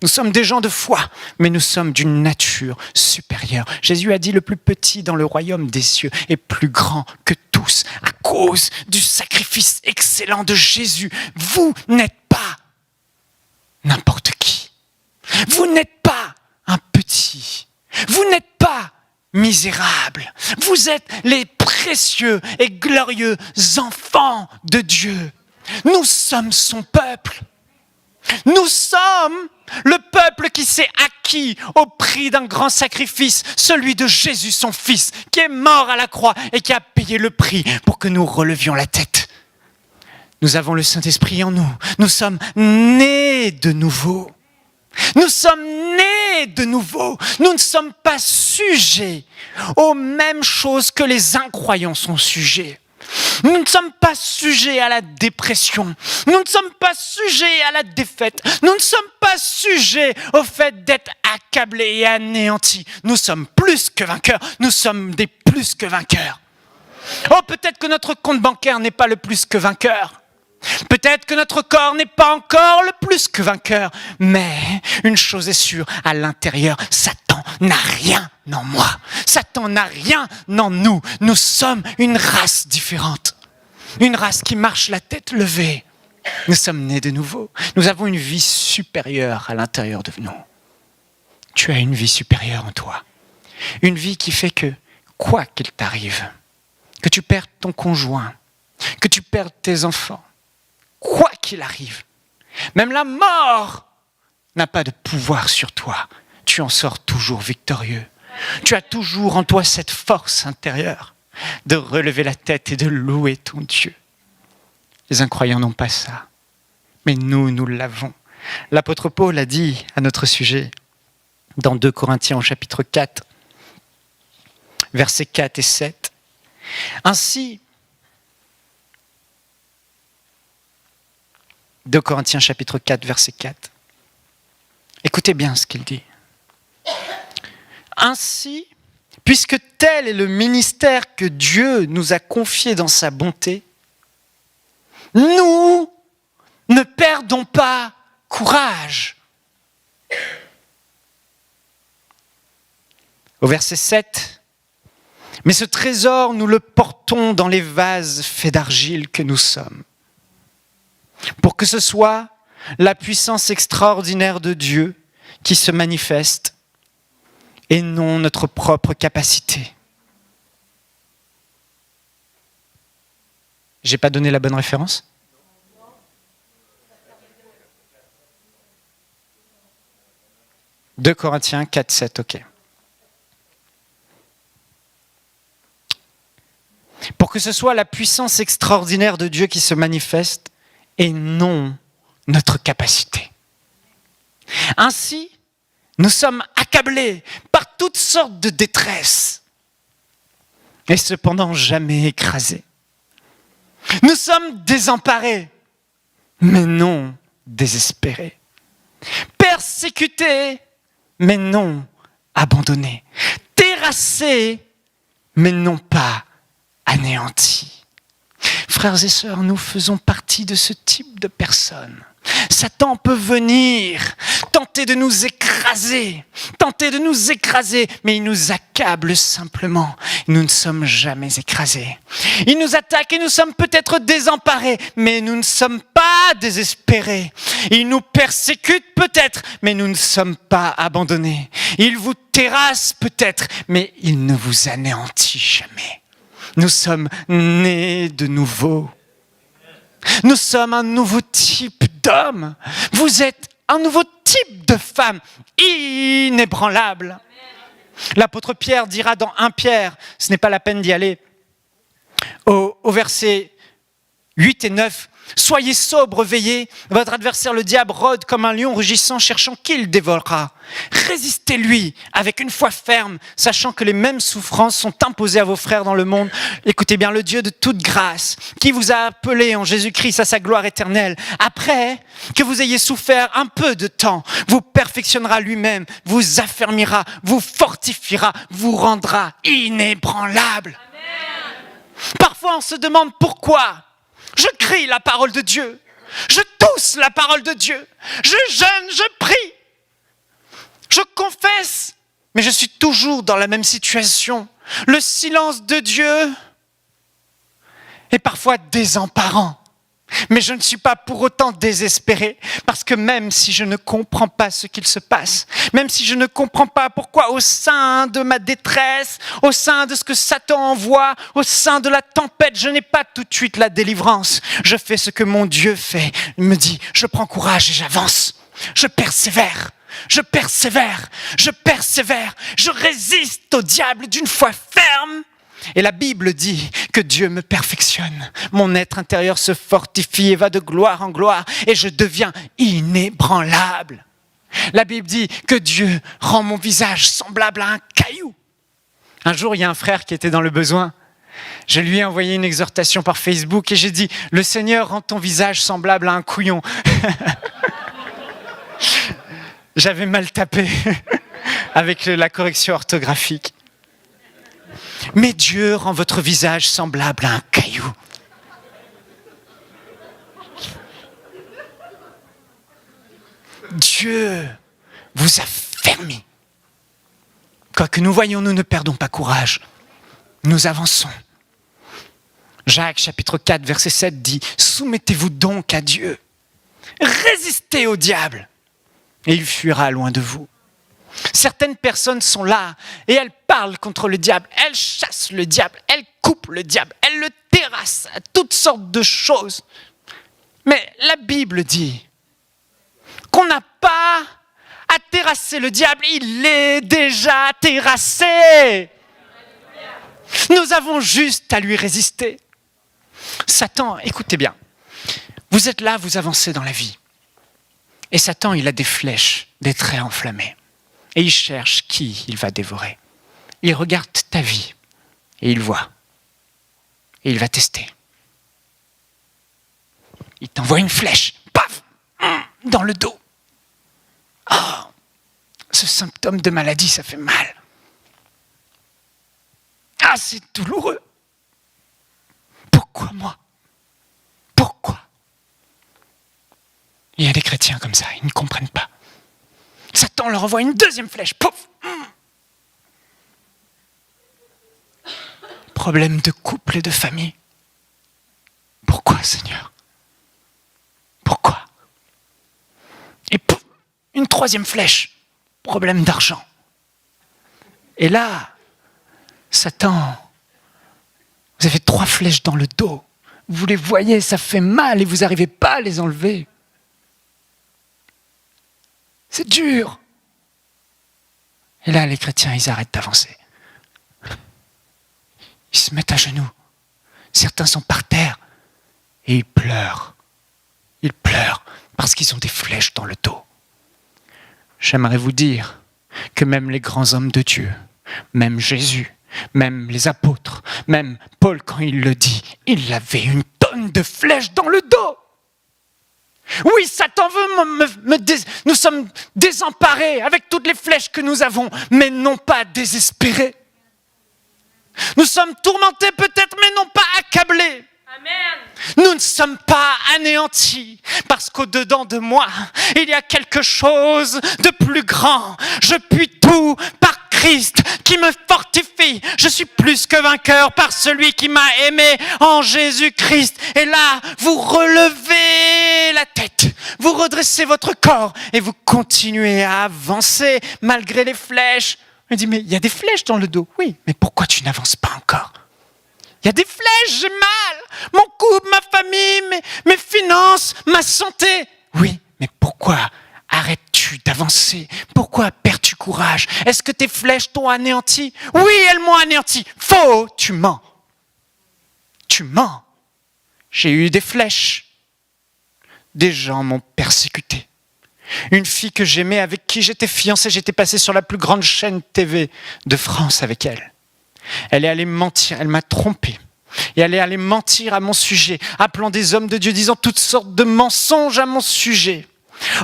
Nous sommes des gens de foi, mais nous sommes d'une nature supérieure. Jésus a dit, le plus petit dans le royaume des cieux est plus grand que tous. À cause du sacrifice excellent de Jésus, vous n'êtes pas n'importe qui. Vous n'êtes pas un petit. Vous n'êtes pas misérable. Vous êtes les précieux et glorieux enfants de Dieu. Nous sommes son peuple. Nous sommes le peuple qui s'est acquis au prix d'un grand sacrifice, celui de Jésus, son Fils, qui est mort à la croix et qui a payé le prix pour que nous relevions la tête. Nous avons le Saint-Esprit en nous. Nous sommes nés de nouveau. Nous sommes nés de nouveau. Nous ne sommes pas sujets aux mêmes choses que les incroyants sont sujets. Nous ne sommes pas sujets à la dépression. Nous ne sommes pas sujets à la défaite. Nous ne sommes pas sujets au fait d'être accablés et anéantis. Nous sommes plus que vainqueurs. Nous sommes des plus que vainqueurs. Oh, peut-être que notre compte bancaire n'est pas le plus que vainqueur. Peut-être que notre corps n'est pas encore le plus que vainqueur. Mais une chose est sûre, à l'intérieur, Satan n'a rien en moi. Satan n'a rien en nous. Nous sommes une race différente. Une race qui marche la tête levée. Nous sommes nés de nouveau. Nous avons une vie supérieure à l'intérieur de nous. Tu as une vie supérieure en toi. Une vie qui fait que, quoi qu'il t'arrive, que tu perdes ton conjoint, que tu perdes tes enfants, quoi qu'il arrive, même la mort n'a pas de pouvoir sur toi. Tu en sors toujours victorieux. Tu as toujours en toi cette force intérieure de relever la tête et de louer ton Dieu. Les incroyants n'ont pas ça, mais nous l'avons. L'apôtre Paul a dit à notre sujet, dans 2 Corinthiens au chapitre 4, versets 4 et 7, « Ainsi, 2 Corinthiens chapitre 4, verset 4. Écoutez bien ce qu'il dit. Ainsi, puisque tel est le ministère que Dieu nous a confié dans sa bonté, nous ne perdons pas courage. Au verset 7, mais ce trésor, nous le portons dans les vases faits d'argile que nous sommes, pour que ce soit la puissance extraordinaire de Dieu qui se manifeste et non notre propre capacité. J'ai pas donné la bonne référence ? « 2 Corinthiens 4, 7, ok. Pour que ce soit la puissance extraordinaire de Dieu qui se manifeste et non notre capacité. Ainsi, nous sommes accablés par toutes sortes de détresse et cependant jamais écrasés. Nous sommes désemparés, mais non désespérés. Persécutés, mais non abandonnés. Terrassés, mais non pas anéantis. Frères et sœurs, nous faisons partie de ce type de personnes. Satan peut venir tenter de nous écraser, mais il nous accable simplement. Nous ne sommes jamais écrasés. Il nous attaque et nous sommes peut-être désemparés, mais nous ne sommes pas désespérés. Il nous persécute peut-être, mais nous ne sommes pas abandonnés. Il vous terrasse peut-être, mais il ne vous anéantit jamais. Nous sommes nés de nouveau. Nous sommes un nouveau type d'homme. Vous êtes un nouveau type de femme, inébranlable. L'apôtre Pierre dira dans 1 Pierre, ce n'est pas la peine d'y aller, au verset 8 et 9, « Soyez sobres, veillez, votre adversaire le diable rôde comme un lion rugissant, cherchant qui le dévorera. Résistez-lui avec une foi ferme, sachant que les mêmes souffrances sont imposées à vos frères dans le monde. Écoutez bien, le Dieu de toute grâce, qui vous a appelé en Jésus-Christ à sa gloire éternelle, après que vous ayez souffert un peu de temps, vous perfectionnera lui-même, vous affermira, vous fortifiera, vous rendra inébranlable. » Parfois, on se demande pourquoi. Je crie la parole de Dieu. Je tousse la parole de Dieu. Je jeûne, je prie. Je confesse. Mais je suis toujours dans la même situation. Le silence de Dieu est parfois désemparant. Mais je ne suis pas pour autant désespéré, parce que même si je ne comprends pas ce qu'il se passe, même si je ne comprends pas pourquoi au sein de ma détresse, au sein de ce que Satan envoie, au sein de la tempête, je n'ai pas tout de suite la délivrance. Je fais ce que mon Dieu fait. Il me dit, je prends courage et j'avance. Je persévère. Je persévère. Je persévère. Je résiste au diable d'une foi ferme. Et la Bible dit que Dieu me perfectionne. Mon être intérieur se fortifie et va de gloire en gloire et je deviens inébranlable. La Bible dit que Dieu rend mon visage semblable à un caillou. Un jour, il y a un frère qui était dans le besoin Je lui ai envoyé une exhortation par Facebook et j'ai dit « Le Seigneur rend ton visage semblable à un couillon. » J'avais mal tapé avec la correction orthographique. Mais Dieu rend votre visage semblable à un caillou. Dieu vous a fermé. Quoi que nous voyons, nous ne perdons pas courage. Nous avançons. Jacques chapitre 4 verset 7 dit « Soumettez-vous donc à Dieu. Résistez au diable et il fuira loin de vous. » Certaines personnes sont là et elles parlent contre le diable, elles chassent le diable, elles coupent le diable, elles le terrassent à toutes sortes de choses. Mais la Bible dit qu'on n'a pas à terrasser le diable, il est déjà terrassé. Nous avons juste à lui résister. Satan, écoutez bien, vous êtes là, vous avancez dans la vie. Et Satan, il a des flèches, des traits enflammés. Et il cherche qui il va dévorer. Il regarde ta vie et il voit. Et il va tester. Il t'envoie une flèche, paf, dans le dos. Oh, ce symptôme de maladie, ça fait mal. Ah, c'est douloureux. Pourquoi moi? Pourquoi? Il y a des chrétiens comme ça, ils ne comprennent pas. Satan leur envoie une deuxième flèche, pouf. Problème de couple et de famille. Pourquoi, Seigneur? Pourquoi? Et pouf, une troisième flèche, problème d'argent. Et là, Satan, vous avez 3 flèches dans le dos. Vous les voyez, ça fait mal et vous n'arrivez pas à les enlever. C'est dur. Et là, les chrétiens, ils arrêtent d'avancer. Ils se mettent à genoux. Certains sont par terre et ils pleurent. Ils pleurent parce qu'ils ont des flèches dans le dos. J'aimerais vous dire que même les grands hommes de Dieu, même Jésus, même les apôtres, même Paul, quand il le dit, il avait une tonne de flèches dans le dos. Oui, Satan veut nous sommes désemparés avec toutes les flèches que nous avons, mais non pas désespérés. Nous sommes tourmentés peut-être, mais non pas accablés. Amen. Nous ne sommes pas anéantis, parce qu'au-dedans de moi, il y a quelque chose de plus grand. Je puis tout par Christ qui me fortifie. Je suis plus que vainqueur par celui qui m'a aimé en Jésus-Christ. Et là, vous relevez la tête, vous redressez votre corps et vous continuez à avancer malgré les flèches. On dit, mais il y a des flèches dans le dos. Oui, mais pourquoi tu n'avances pas encore? Il y a des flèches, j'ai mal. Mon couple, ma famille, mes finances, ma santé. Oui, mais pourquoi arrêtes-tu d'avancer? Pourquoi perds-tu courage? Est-ce que tes flèches t'ont anéanti? Oui, elles m'ont anéanti. Faux, tu mens. Tu mens. J'ai eu des flèches. Des gens m'ont persécuté. Une fille que j'aimais, avec qui j'étais fiancé, j'étais passé sur la plus grande chaîne TV de France avec elle. Elle est allée mentir, elle m'a trompé. Et elle est allée mentir à mon sujet, appelant des hommes de Dieu, disant toutes sortes de mensonges à mon sujet.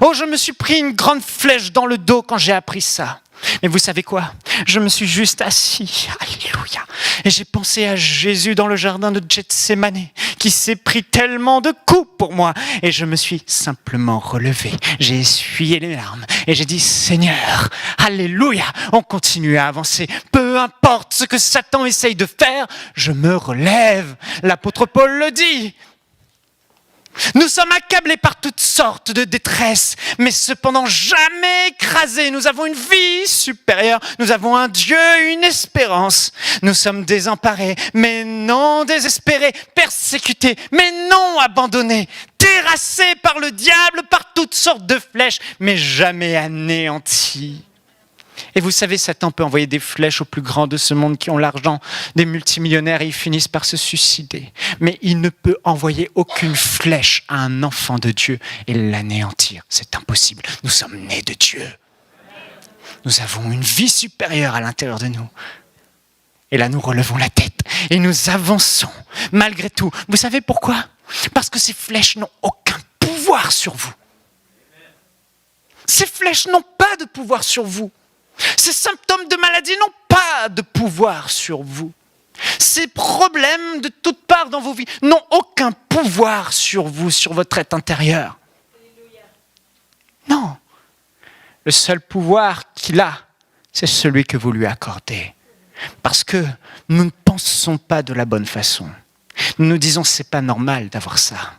Oh, je me suis pris une grande flèche dans le dos quand j'ai appris ça. Mais vous savez quoi? Je me suis juste assis, alléluia, et j'ai pensé à Jésus dans le jardin de Gethsémane, qui s'est pris tellement de coups pour moi, et je me suis simplement relevé, j'ai essuyé les larmes, et j'ai dit, Seigneur, alléluia, on continue à avancer, peu importe ce que Satan essaye de faire, je me relève. L'apôtre Paul le dit. Nous sommes accablés par toutes sortes de détresse, mais cependant jamais écrasés. Nous avons une vie supérieure, nous avons un Dieu, une espérance. Nous sommes désemparés, mais non désespérés, persécutés, mais non abandonnés, terrassés par le diable, par toutes sortes de flèches, mais jamais anéantis. Et vous savez, Satan peut envoyer des flèches aux plus grands de ce monde qui ont l'argent, des multimillionnaires, et ils finissent par se suicider. Mais il ne peut envoyer aucune flèche à un enfant de Dieu et l'anéantir. C'est impossible. Nous sommes nés de Dieu. Nous avons une vie supérieure à l'intérieur de nous. Et là, nous relevons la tête et nous avançons malgré tout. Vous savez pourquoi ? Parce que ces flèches n'ont aucun pouvoir sur vous. Ces flèches n'ont pas de pouvoir sur vous. Ces symptômes de maladie n'ont pas de pouvoir sur vous. Ces problèmes de toutes parts dans vos vies n'ont aucun pouvoir sur vous, sur votre être intérieur. Non. Le seul pouvoir qu'il a, c'est celui que vous lui accordez. Parce que nous ne pensons pas de la bonne façon. Nous nous disons, c'est pas normal d'avoir ça.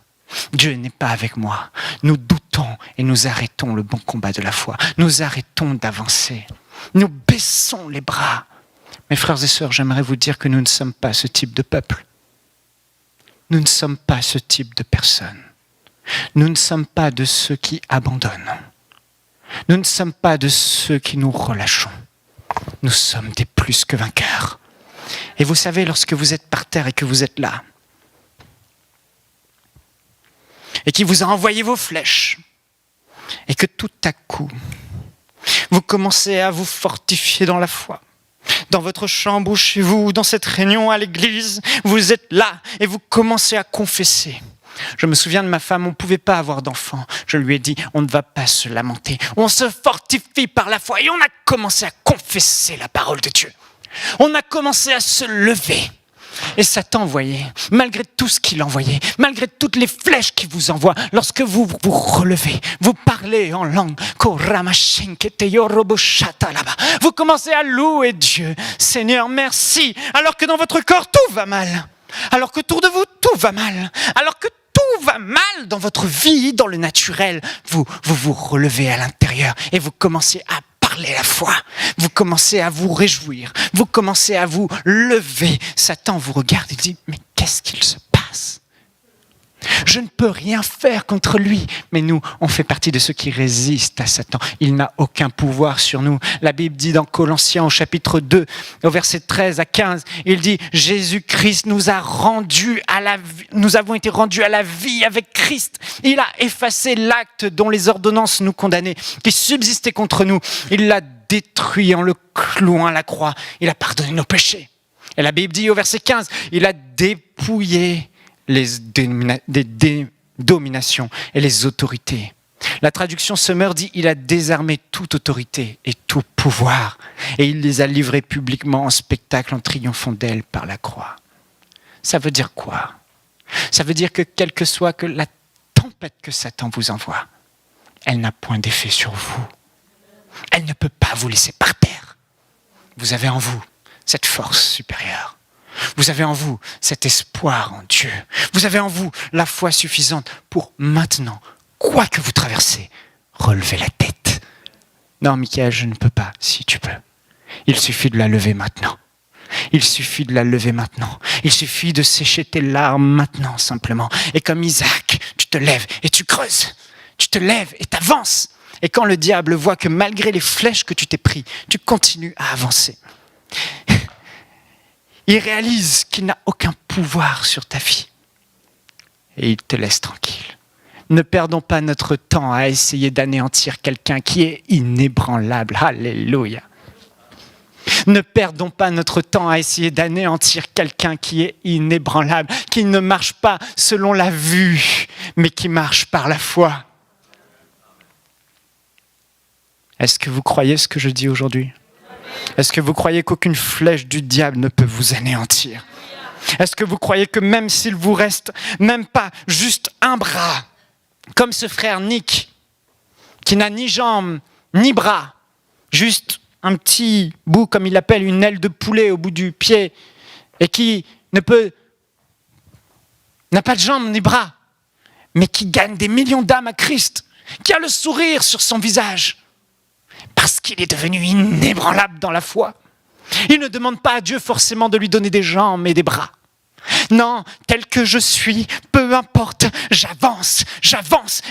Dieu n'est pas avec moi. Nous doutons et nous arrêtons le bon combat de la foi. Nous arrêtons d'avancer. Nous baissons les bras. Mes frères et sœurs, j'aimerais vous dire que nous ne sommes pas ce type de peuple. Nous ne sommes pas ce type de personnes. Nous ne sommes pas de ceux qui abandonnent. Nous ne sommes pas de ceux qui nous relâchons. Nous sommes des plus que vainqueurs. Et vous savez, lorsque vous êtes par terre et que vous êtes là, et qu'il vous a envoyé vos flèches, et que tout à coup, vous commencez à vous fortifier dans la foi, dans votre chambre ou chez vous, dans cette réunion à l'église, vous êtes là et vous commencez à confesser. Je me souviens de ma femme, on ne pouvait pas avoir d'enfant. Je lui ai dit, on ne va pas se lamenter. On se fortifie par la foi et on a commencé à confesser la parole de Dieu. On a commencé à se lever. Et Satan, voyez, malgré tout ce qu'il envoyait, malgré toutes les flèches qu'il vous envoie, lorsque vous vous relevez, vous parlez en langue, vous commencez à louer Dieu. Seigneur, merci. Alors que dans votre corps, tout va mal. Alors qu'autour de vous, tout va mal. Alors que tout va mal dans votre vie, dans le naturel, vous relevez à l'intérieur et vous commencez à parler la foi. Vous commencez à vous réjouir. Vous commencez à vous lever. Satan vous regarde et dit, mais qu'est-ce qu'il se passe ? Je ne peux rien faire contre lui. Mais nous, on fait partie de ceux qui résistent à Satan. Il n'a aucun pouvoir sur nous. La Bible dit dans Colossiens au chapitre 2, au verset 13 à 15, il dit « Jésus-Christ nous avons été rendus à la vie avec Christ. Il a effacé l'acte dont les ordonnances nous condamnaient, qui subsistait contre nous. Il l'a détruit en le clouant à la croix. Il a pardonné nos péchés. » Et la Bible dit au verset 15, il a dépouillé les dominations et les autorités. La traduction Summer dit « Il a désarmé toute autorité et tout pouvoir et il les a livrés publiquement en spectacle en triomphant d'elle par la croix. » Ça veut dire quoi ? Ça veut dire que quelle que soit que la tempête que Satan vous envoie, elle n'a point d'effet sur vous. Elle ne peut pas vous laisser par terre. Vous avez en vous cette force supérieure. Vous avez en vous cet espoir en Dieu. Vous avez en vous la foi suffisante pour maintenant, quoi que vous traversez, relever la tête. Non, Michael, je ne peux pas. Si, tu peux. Il suffit de la lever maintenant. Il suffit de la lever maintenant. Il suffit de sécher tes larmes maintenant, simplement. Et comme Isaac, tu te lèves et tu creuses. Tu te lèves et t'avances. Et quand le diable voit que malgré les flèches que tu t'es pris, tu continues à avancer. Il réalise qu'il n'a aucun pouvoir sur ta vie. Et il te laisse tranquille. Ne perdons pas notre temps à essayer d'anéantir quelqu'un qui est inébranlable. Alléluia. Ne perdons pas notre temps à essayer d'anéantir quelqu'un qui est inébranlable, qui ne marche pas selon la vue, mais qui marche par la foi. Est-ce que vous croyez ce que je dis aujourd'hui ? Est-ce que vous croyez qu'aucune flèche du diable ne peut vous anéantir ? Est-ce que vous croyez que même s'il vous reste même pas juste un bras, comme ce frère Nick, qui n'a ni jambes ni bras, juste un petit bout, comme il l'appelle, une aile de poulet au bout du pied, et qui n'a pas de jambes ni bras, mais qui gagne des millions d'âmes à Christ, qui a le sourire sur son visage, parce qu'il est devenu inébranlable dans la foi. Il ne demande pas à Dieu forcément de lui donner des jambes et des bras. Non, tel que je suis, peu importe, j'avance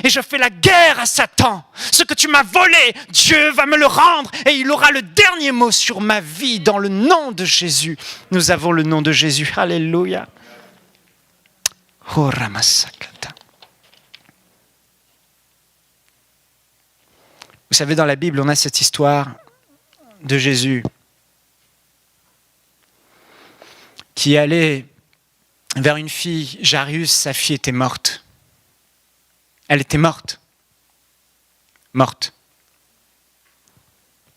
et je fais la guerre à Satan. Ce que tu m'as volé, Dieu va me le rendre et il aura le dernier mot sur ma vie dans le nom de Jésus. Nous avons le nom de Jésus. Alléluia. Oh, Ramasakata. Vous savez, dans la Bible, on a cette histoire de Jésus qui allait vers une fille, Jairus, sa fille était morte. Elle était morte. Morte.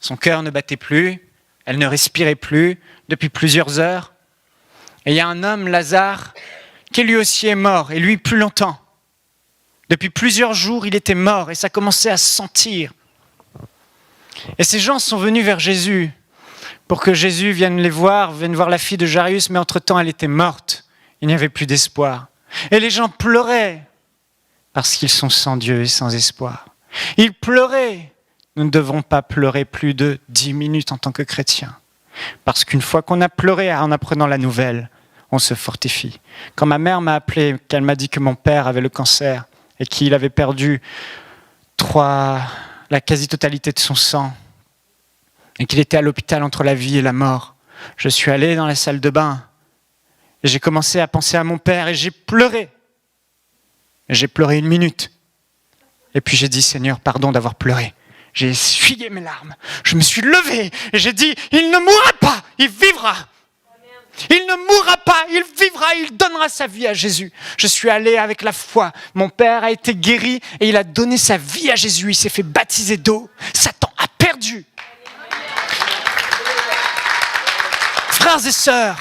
Son cœur ne battait plus, elle ne respirait plus depuis plusieurs heures. Et il y a un homme, Lazare, qui lui aussi est mort, et lui plus longtemps. Depuis plusieurs jours, il était mort, et ça commençait à se sentir. Et ces gens sont venus vers Jésus, pour que Jésus vienne les voir, vienne voir la fille de Jairus, mais entre-temps, elle était morte. Il n'y avait plus d'espoir. Et les gens pleuraient, parce qu'ils sont sans Dieu et sans espoir. Ils pleuraient. Nous ne devrons pas pleurer plus de 10 minutes en tant que chrétiens. Parce qu'une fois qu'on a pleuré en apprenant la nouvelle, on se fortifie. Quand ma mère m'a appelé, qu'elle m'a dit que mon père avait le cancer et qu'il avait perdu la quasi-totalité de son sang et qu'il était à l'hôpital entre la vie et la mort, je suis allé dans la salle de bain et j'ai commencé à penser à mon père et j'ai pleuré. J'ai pleuré 1 minute. Et puis j'ai dit, Seigneur, pardon d'avoir pleuré. J'ai essuyé mes larmes. Je me suis levé et j'ai dit, il ne mourra pas, il vivra. Il ne mourra pas, il vivra, il donnera sa vie à Jésus. Je suis allé avec la foi. Mon père a été guéri et il a donné sa vie à Jésus. Il s'est fait baptiser d'eau. Satan a perdu. Frères et sœurs,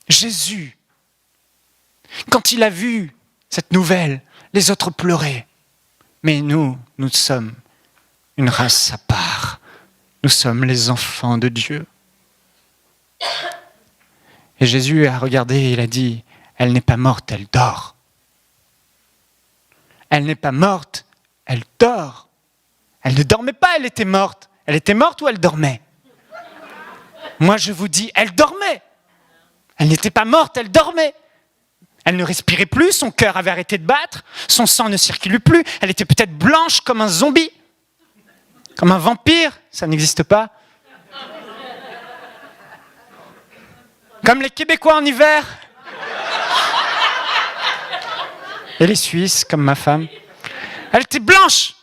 Jésus, quand il a vu cette nouvelle, les autres pleuraient. Mais nous sommes une race à part. Nous sommes les enfants de Dieu. Et Jésus a regardé et il a dit, elle n'est pas morte, elle dort. Elle n'est pas morte, elle dort. Elle ne dormait pas, elle était morte. Elle était morte ou elle dormait? Moi je vous dis, elle dormait. Elle n'était pas morte, elle dormait. Elle ne respirait plus, son cœur avait arrêté de battre, son sang ne circulait plus, elle était peut-être blanche comme un zombie, comme un vampire, ça n'existe pas. Comme les Québécois en hiver. Et les Suisses, comme ma femme. Elle était blanche.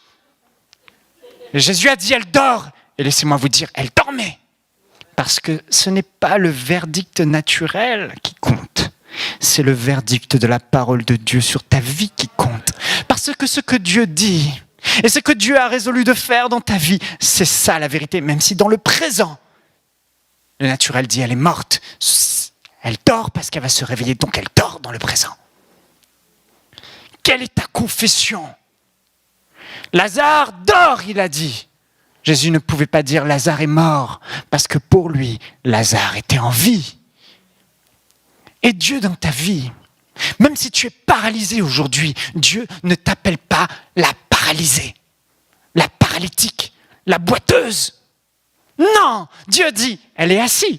Et Jésus a dit, elle dort. Et laissez-moi vous dire, elle dormait. Parce que ce n'est pas le verdict naturel qui compte. C'est le verdict de la parole de Dieu sur ta vie qui compte. Parce que ce que Dieu dit et ce que Dieu a résolu de faire dans ta vie, c'est ça la vérité, même si dans le présent, le naturel dit elle est morte. Elle dort parce qu'elle va se réveiller, donc elle dort dans le présent. Quelle est ta confession? Lazare dort, il a dit. Jésus ne pouvait pas dire Lazare est mort, parce que pour lui, Lazare était en vie. Et Dieu dans ta vie, même si tu es paralysé aujourd'hui, Dieu ne t'appelle pas la paralysée, la paralytique, la boiteuse. Non, Dieu dit, elle est assise.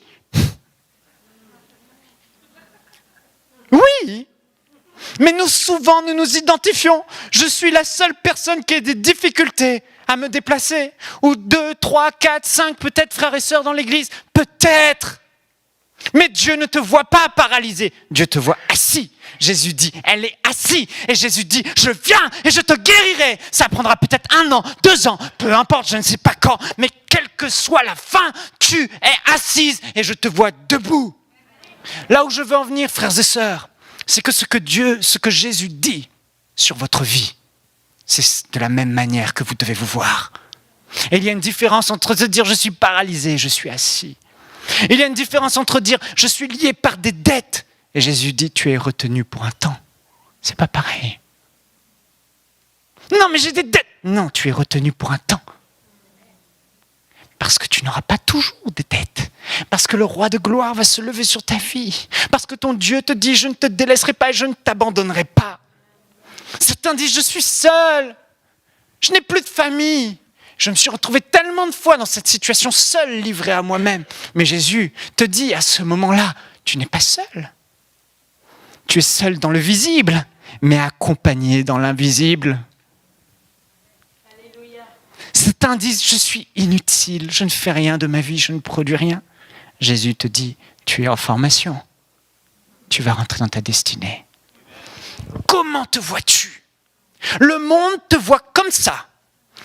Oui, mais souvent nous nous identifions. Je suis la seule personne qui a des difficultés à me déplacer. Ou 2, 3, 4, 5, peut-être frères et sœurs dans l'église. Peut-être. Mais Dieu ne te voit pas paralysé. Dieu te voit assis. Jésus dit, elle est assise. Et Jésus dit, je viens et je te guérirai. Ça prendra peut-être 1 an, 2 ans, peu importe, je ne sais pas quand. Mais quelle que soit la fin, tu es assise et je te vois debout. Là où je veux en venir, frères et sœurs, c'est que ce que Jésus dit sur votre vie, c'est de la même manière que vous devez vous voir. Et il y a une différence entre se dire, je suis paralysé, je suis assis. Il y a une différence entre dire, je suis lié par des dettes. Et Jésus dit, tu es retenu pour un temps. C'est pas pareil. Non, mais j'ai des dettes. Non, tu es retenu pour un temps. Parce que tu n'auras pas toujours des dettes. Parce que le roi de gloire va se lever sur ta vie. Parce que ton Dieu te dit, je ne te délaisserai pas et je ne t'abandonnerai pas. Certains disent, je suis seul. Je n'ai plus de famille. Je me suis retrouvé tellement de fois dans cette situation, seul, livré à moi-même. Mais Jésus te dit, à ce moment-là, tu n'es pas seul. Tu es seul dans le visible, mais accompagné dans l'invisible. Alléluia. Certains disent, je suis inutile, je ne fais rien de ma vie, je ne produis rien. Jésus te dit, tu es en formation. Tu vas rentrer dans ta destinée. Comment te vois-tu? Le monde te voit comme ça.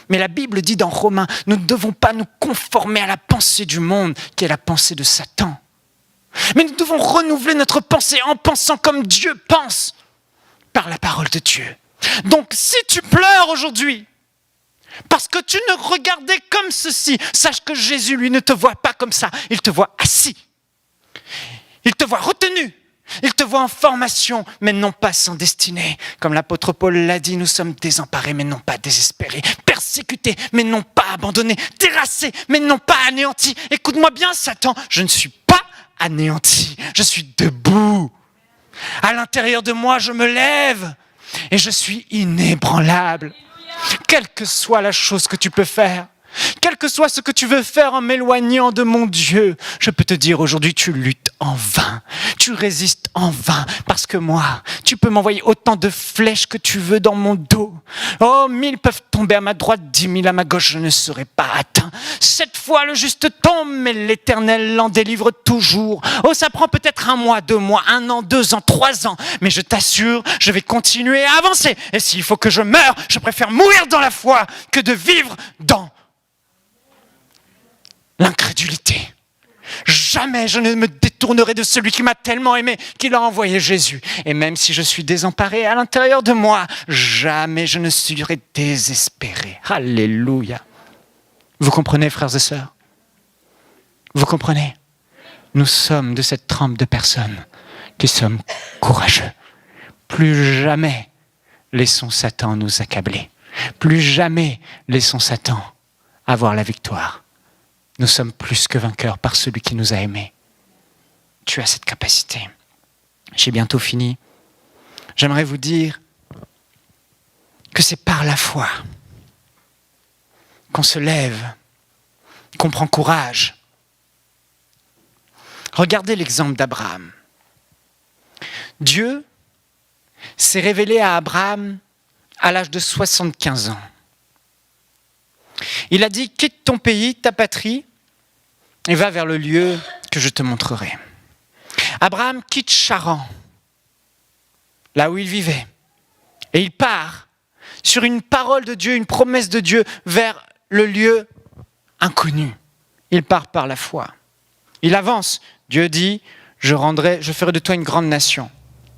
Mais la Bible dit dans Romains, nous ne devons pas nous conformer à la pensée du monde, qui est la pensée de Satan. Mais nous devons renouveler notre pensée en pensant comme Dieu pense, par la parole de Dieu. Donc si tu pleures aujourd'hui, parce que tu ne regardais comme ceci, sache que Jésus, lui, ne te voit pas comme ça. Il te voit assis. Il te voit retenu. Il te voit en formation, mais non pas sans destinée. Comme l'apôtre Paul l'a dit, nous sommes désemparés, mais non pas désespérés. Persécutés, mais non pas abandonnés. Terrassés, mais non pas anéantis. Écoute-moi bien, Satan, je ne suis pas anéanti. Je suis debout. À l'intérieur de moi, je me lève et je suis inébranlable. Quelle que soit la chose que tu peux faire, quel que soit ce que tu veux faire en m'éloignant de mon Dieu, je peux te dire aujourd'hui, tu luttes en vain, tu résistes en vain, parce que moi, tu peux m'envoyer autant de flèches que tu veux dans mon dos. Oh, 1000 peuvent tomber à ma droite, 10 000 à ma gauche, je ne serai pas atteint. 7 fois le juste tombe, mais l'Éternel l'en délivre toujours. Oh, ça prend peut-être 1 mois, 2 mois, 1 an, 2 ans, 3 ans, mais je t'assure, je vais continuer à avancer. Et s'il faut que je meure, je préfère mourir dans la foi que de vivre dans l'incrédulité. Jamais je ne me détournerai de celui qui m'a tellement aimé, qu'il a envoyé Jésus. Et même si je suis désemparé à l'intérieur de moi, jamais je ne serai désespéré. Alléluia. Vous comprenez, frères et sœurs? Vous comprenez? Nous sommes de cette trempe de personnes qui sommes courageux. Plus jamais laissons Satan nous accabler. Plus jamais laissons Satan avoir la victoire. Nous sommes plus que vainqueurs par celui qui nous a aimés. Tu as cette capacité. J'ai bientôt fini. J'aimerais vous dire que c'est par la foi qu'on se lève, qu'on prend courage. Regardez l'exemple d'Abraham. Dieu s'est révélé à Abraham à l'âge de 75 ans. Il a dit, quitte ton pays, ta patrie, et va vers le lieu que je te montrerai. Abraham quitte Charan, là où il vivait, et il part sur une parole de Dieu, une promesse de Dieu, vers le lieu inconnu. Il part par la foi. Il avance. Dieu dit, je ferai de toi une grande nation.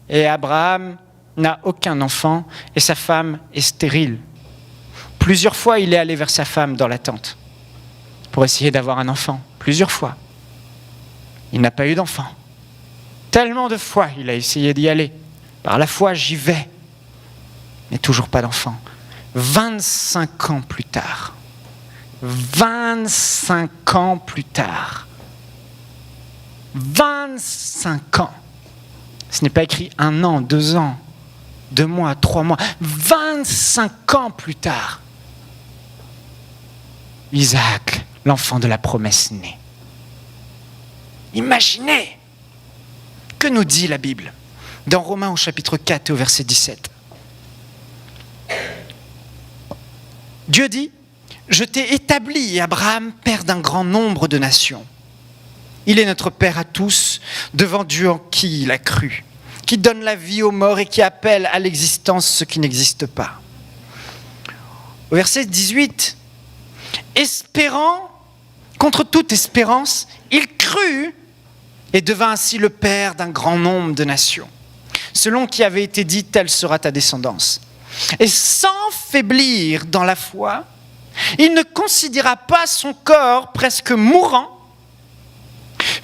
Et Abraham n'a aucun enfant, et sa femme est stérile. Plusieurs fois, il est allé vers sa femme dans la tente pour essayer d'avoir un enfant. Plusieurs fois. Il n'a pas eu d'enfant. Tellement de fois, il a essayé d'y aller. Par la foi, j'y vais. Mais toujours pas d'enfant. 25 ans plus tard. 25 ans plus tard. 25 ans. Ce n'est pas écrit 1 an, 2 ans, 2 mois, 3 mois. 25 ans plus tard. Isaac, l'enfant de la promesse naît. Imaginez, que nous dit la Bible dans Romains au chapitre 4 et au verset 17. Dieu dit, je t'ai établi, Abraham, père d'un grand nombre de nations. Il est notre père à tous, devant Dieu en qui il a cru, qui donne la vie aux morts et qui appelle à l'existence ce qui n'existe pas. Au verset 18, espérant, contre toute espérance, il crut et devint ainsi le père d'un grand nombre de nations. Selon qui avait été dit, telle sera ta descendance. Et sans faiblir dans la foi, il ne considéra pas son corps presque mourant,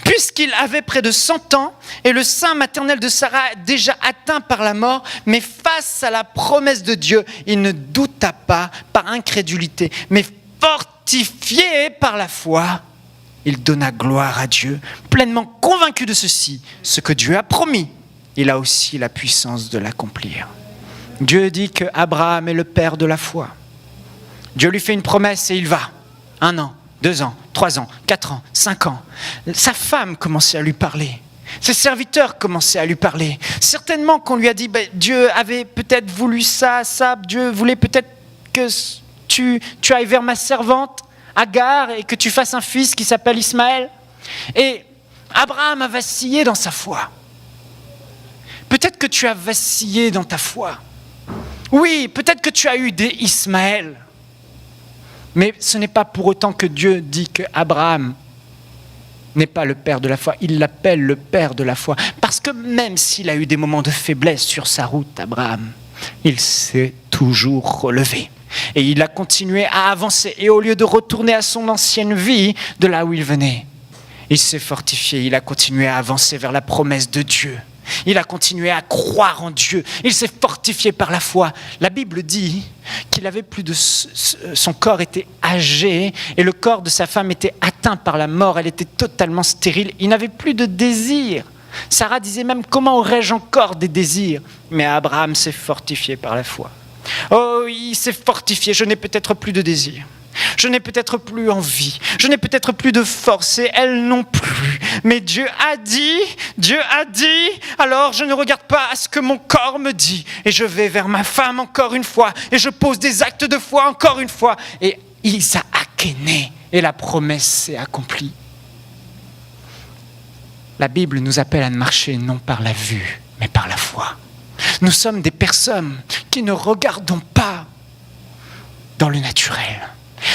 puisqu'il avait près de 100 ans et le sein maternel de Sarah déjà atteint par la mort, mais face à la promesse de Dieu, il ne douta pas par incrédulité, mais fortifié par la foi, il donna gloire à Dieu, pleinement convaincu de ceci, ce que Dieu a promis, il a aussi la puissance de l'accomplir. Dieu dit que Abraham est le père de la foi. Dieu lui fait une promesse et il va. 1 an, 2 ans, 3 ans, 4 ans, 5 ans. Sa femme commençait à lui parler. Ses serviteurs commençaient à lui parler. Certainement qu'on lui a dit, Dieu avait peut-être voulu ça, Dieu voulait peut-être que tu ailles vers ma servante Agar et que tu fasses un fils qui s'appelle Ismaël. Et Abraham a vacillé dans sa foi. Peut-être que tu as vacillé dans ta foi. Oui, peut-être que tu as eu des Ismaël. Mais ce n'est pas pour autant que Dieu dit qu'Abraham n'est pas le père de la foi. Il l'appelle le père de la foi. Parce que même s'il a eu des moments de faiblesse sur sa route, Abraham, il s'est toujours relevé. Et il a continué à avancer. Et au lieu de retourner à son ancienne vie, de là où il venait, il s'est fortifié. Il a continué à avancer vers la promesse de Dieu. Il a continué à croire en Dieu. Il s'est fortifié par la foi. La Bible dit qu'il avait plus de... Son corps était âgé et le corps de sa femme était atteint par la mort. Elle était totalement stérile. Il n'avait plus de désir. Sarah disait même, comment aurais-je encore des désirs? Mais Abraham s'est fortifié par la foi. Oh, il s'est fortifié. Je n'ai peut-être plus de désir. Je n'ai peut-être plus envie, je n'ai peut-être plus de force et elle non plus. Mais Dieu a dit, alors je ne regarde pas à ce que mon corps me dit. Et je vais vers ma femme encore une fois et je pose des actes de foi encore une fois. Et Isaac est né et la promesse s'est accomplie. La Bible nous appelle à marcher non par la vue, mais par la foi. Nous sommes des personnes qui ne regardons pas dans le naturel.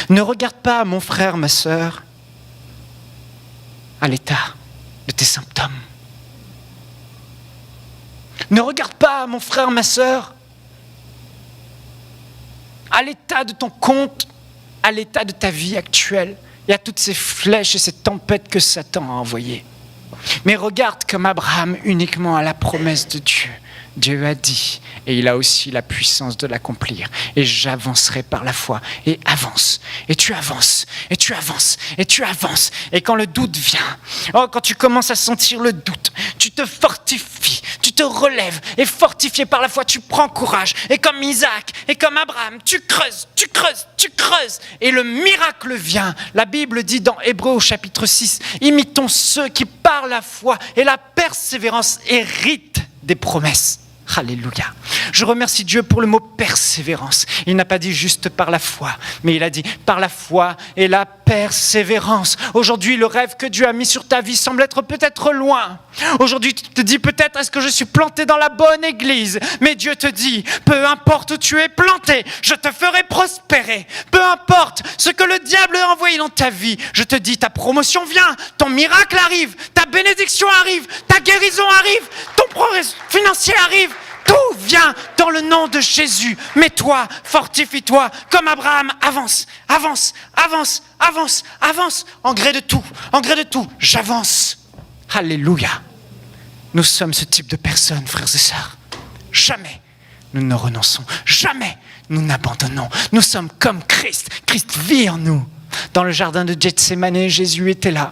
Ne regarde pas, mon frère, ma sœur, à l'état de tes symptômes. Ne regarde pas, mon frère, ma sœur, à l'état de ton compte, à l'état de ta vie actuelle et à toutes ces flèches et ces tempêtes que Satan a envoyées. Mais regarde comme Abraham uniquement à la promesse de Dieu. Dieu a dit, et il a aussi la puissance de l'accomplir. Et j'avancerai par la foi. Et avance, et tu avances, et tu avances, et tu avances. Et quand le doute vient, quand tu commences à sentir le doute, tu te fortifies, tu te relèves. Et fortifié par la foi, tu prends courage. Et comme Isaac, et comme Abraham, tu creuses, tu creuses, tu creuses. Et le miracle vient. La Bible dit dans Hébreux au chapitre 6, imitons ceux qui par la foi et la persévérance héritent des promesses. Alléluia. Je remercie Dieu pour le mot persévérance. Il n'a pas dit juste par la foi, mais il a dit par la foi et la persévérance. Aujourd'hui, le rêve que Dieu a mis sur ta vie semble être peut-être loin. Aujourd'hui, tu te dis peut-être, est-ce que je suis planté dans la bonne église? Mais Dieu te dit, peu importe où tu es planté, je te ferai prospérer. Peu importe ce que le diable a envoyé dans ta vie, je te dis, ta promotion vient, ton miracle arrive, ta bénédiction arrive, ta guérison arrive, ton progrès financier arrive. Tout vient dans le nom de Jésus. Mais toi, fortifie-toi comme Abraham. Avance, avance, avance, avance, avance. En gré de tout, j'avance. Alléluia. Nous sommes ce type de personnes, frères et sœurs. Jamais nous ne renonçons. Jamais nous n'abandonnons. Nous sommes comme Christ. Christ vit en nous. Dans le jardin de Gethsémane, Jésus était là.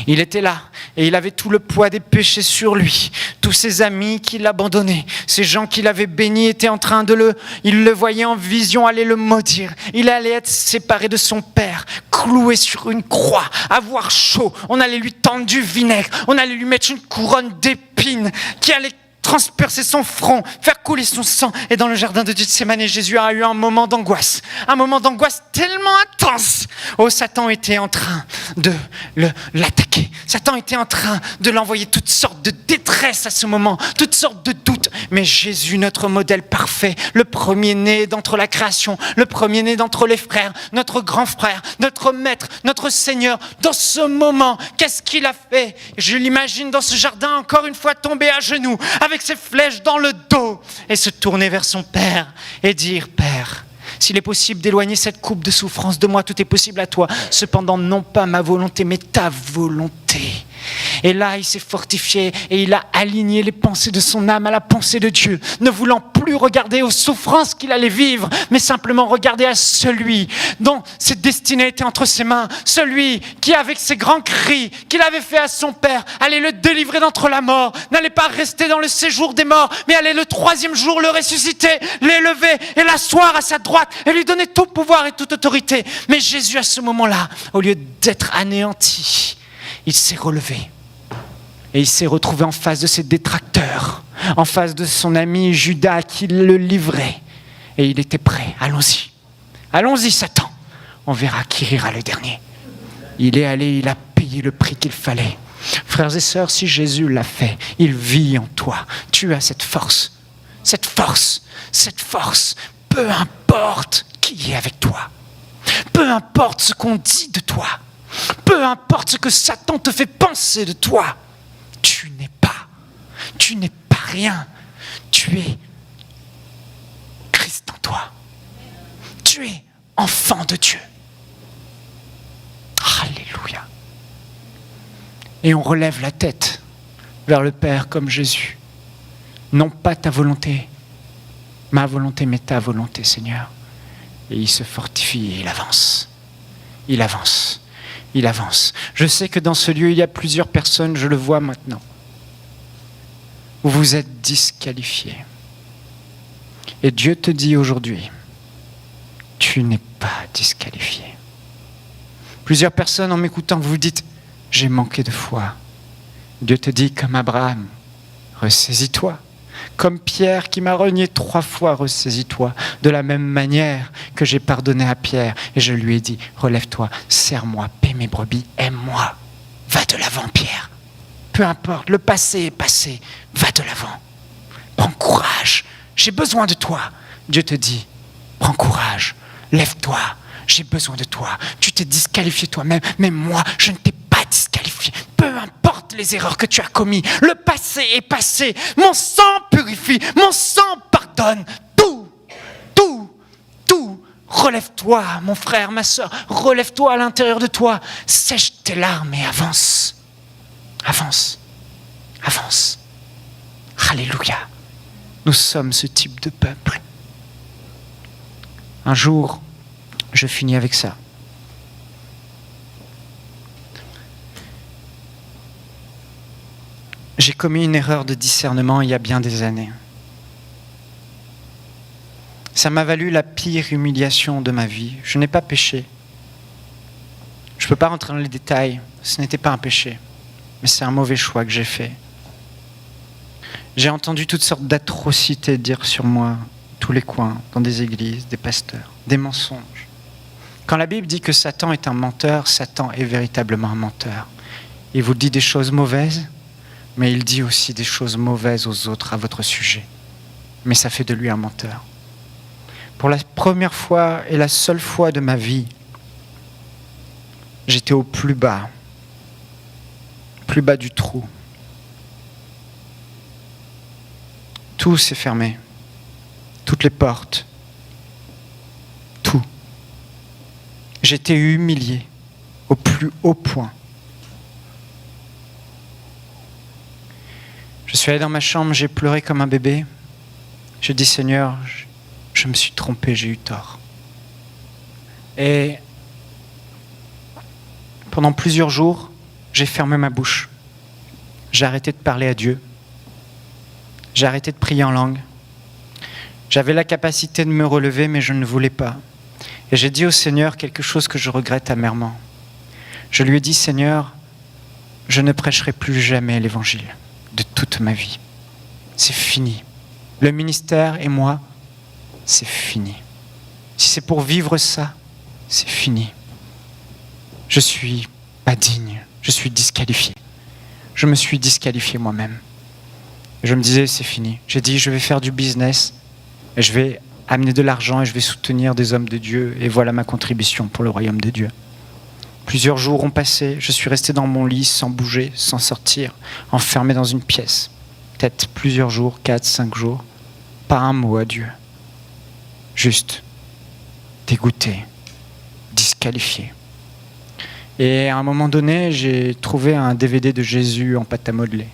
Il était là et il avait tout le poids des péchés sur lui. Tous ses amis qui l'abandonnaient, ces gens qui l'avaient béni étaient en train il le voyait en vision aller le maudire. Il allait être séparé de son père, cloué sur une croix, avoir chaud. On allait lui tendre du vinaigre, on allait lui mettre une couronne d'épines qui allait transpercer son front, faire couler son sang. Et dans le jardin de Gethsémane, Jésus a eu un moment d'angoisse tellement intense. Oh, Satan était en train de l'attaquer. Satan était en train de l'envoyer toutes sortes de détresse à ce moment, toutes sortes de doutes. Mais Jésus, notre modèle parfait, le premier-né d'entre la création, le premier-né d'entre les frères, notre grand frère, notre maître, notre Seigneur, dans ce moment, qu'est-ce qu'il a fait? Je l'imagine dans ce jardin, encore une fois, tombé à genoux, avec ses flèches dans le dos, et se tourner vers son Père et dire, Père, s'il est possible d'éloigner cette coupe de souffrance de moi, tout est possible à toi. Cependant, non pas ma volonté, mais ta volonté. Et là, il s'est fortifié et il a aligné les pensées de son âme à la pensée de Dieu, ne voulant plus regarder aux souffrances qu'il allait vivre, mais simplement regarder à celui dont cette destinée était entre ses mains, celui qui, avec ses grands cris qu'il avait fait à son Père, allait le délivrer d'entre la mort, n'allait pas rester dans le séjour des morts, mais allait le troisième jour le ressusciter, l'élever et l'asseoir à sa droite et lui donner tout pouvoir et toute autorité. Mais Jésus, à ce moment-là, au lieu d'être anéanti, il s'est relevé et il s'est retrouvé en face de ses détracteurs, en face de son ami Judas qui le livrait. Et il était prêt. Allons-y. Allons-y, Satan. On verra qui rira le dernier. Il est allé, il a payé le prix qu'il fallait. Frères et sœurs, si Jésus l'a fait, il vit en toi. Tu as cette force. Cette force. Cette force. Peu importe qui est avec toi. Peu importe ce qu'on dit de toi, peu importe ce que Satan te fait penser de toi, tu n'es pas rien. Tu es Christ en toi. Tu es enfant de Dieu. Alléluia. Et on relève la tête vers le Père comme Jésus. Non pas ta volonté, ma volonté, mais ta volonté, Seigneur. Et il se fortifie et il avance. Il avance. Il avance. Je sais que dans ce lieu, il y a plusieurs personnes, je le vois maintenant, où vous êtes disqualifiés. Et Dieu te dit aujourd'hui, tu n'es pas disqualifié. Plusieurs personnes, en m'écoutant, vous dites, j'ai manqué de foi. Dieu te dit, comme Abraham, ressaisis-toi. Comme Pierre qui m'a renié 3 fois, ressaisis-toi. De la même manière que j'ai pardonné à Pierre et je lui ai dit, relève-toi, serre-moi, paie mes brebis, aime-moi. Va de l'avant, Pierre. Peu importe, le passé est passé, va de l'avant. Prends courage, j'ai besoin de toi. Dieu te dit, prends courage, lève-toi, j'ai besoin de toi. Tu t'es disqualifié toi-même, mais moi, je ne t'ai pas disqualifié. Peu importe les erreurs que tu as commises, le passé est passé. Mon sang purifie, mon sang pardonne. Tout. Relève-toi, mon frère, ma soeur, relève-toi à l'intérieur de toi. Sèche tes larmes et avance. Avance. Alléluia. Nous sommes ce type de peuple. Un jour, je finis avec ça. J'ai commis une erreur de discernement il y a bien des années. Ça m'a valu la pire humiliation de ma vie. Je n'ai pas péché. Je ne peux pas rentrer dans les détails. Ce n'était pas un péché. Mais c'est un mauvais choix que j'ai fait. J'ai entendu toutes sortes d'atrocités dire sur moi, tous les coins, dans des églises, des pasteurs, des mensonges. Quand la Bible dit que Satan est un menteur, Satan est véritablement un menteur. Il vous dit des choses mauvaises, mais il dit aussi des choses mauvaises aux autres à votre sujet. Mais ça fait de lui un menteur. Pour la première fois et la seule fois de ma vie, j'étais au plus bas du trou. Tout s'est fermé. Toutes les portes. Tout. J'étais humilié au plus haut point. Je suis allé dans ma chambre, j'ai pleuré comme un bébé. J'ai dit, Seigneur, je me suis trompé, j'ai eu tort. Et pendant plusieurs jours, j'ai fermé ma bouche. J'ai arrêté de parler à Dieu. J'ai arrêté de prier en langue. J'avais la capacité de me relever, mais je ne voulais pas. Et j'ai dit au Seigneur quelque chose que je regrette amèrement. Je lui ai dit, Seigneur, je ne prêcherai plus jamais l'évangile de toute ma vie. C'est fini. Le ministère et moi, c'est fini. Si c'est pour vivre ça, c'est fini. Je suis pas digne. Je suis disqualifié. Je me suis disqualifié moi-même. Et je me disais, c'est fini. J'ai dit, je vais faire du business et je vais amener de l'argent et je vais soutenir des hommes de Dieu. Et voilà ma contribution pour le royaume de Dieu. Plusieurs jours ont passé. Je suis resté dans mon lit sans bouger, sans sortir, enfermé dans une pièce. Peut-être plusieurs jours, 4, 5 jours. Pas un mot à Dieu. Juste dégoûté, disqualifié. Et à un moment donné, j'ai trouvé un DVD de Jésus en pâte à modeler.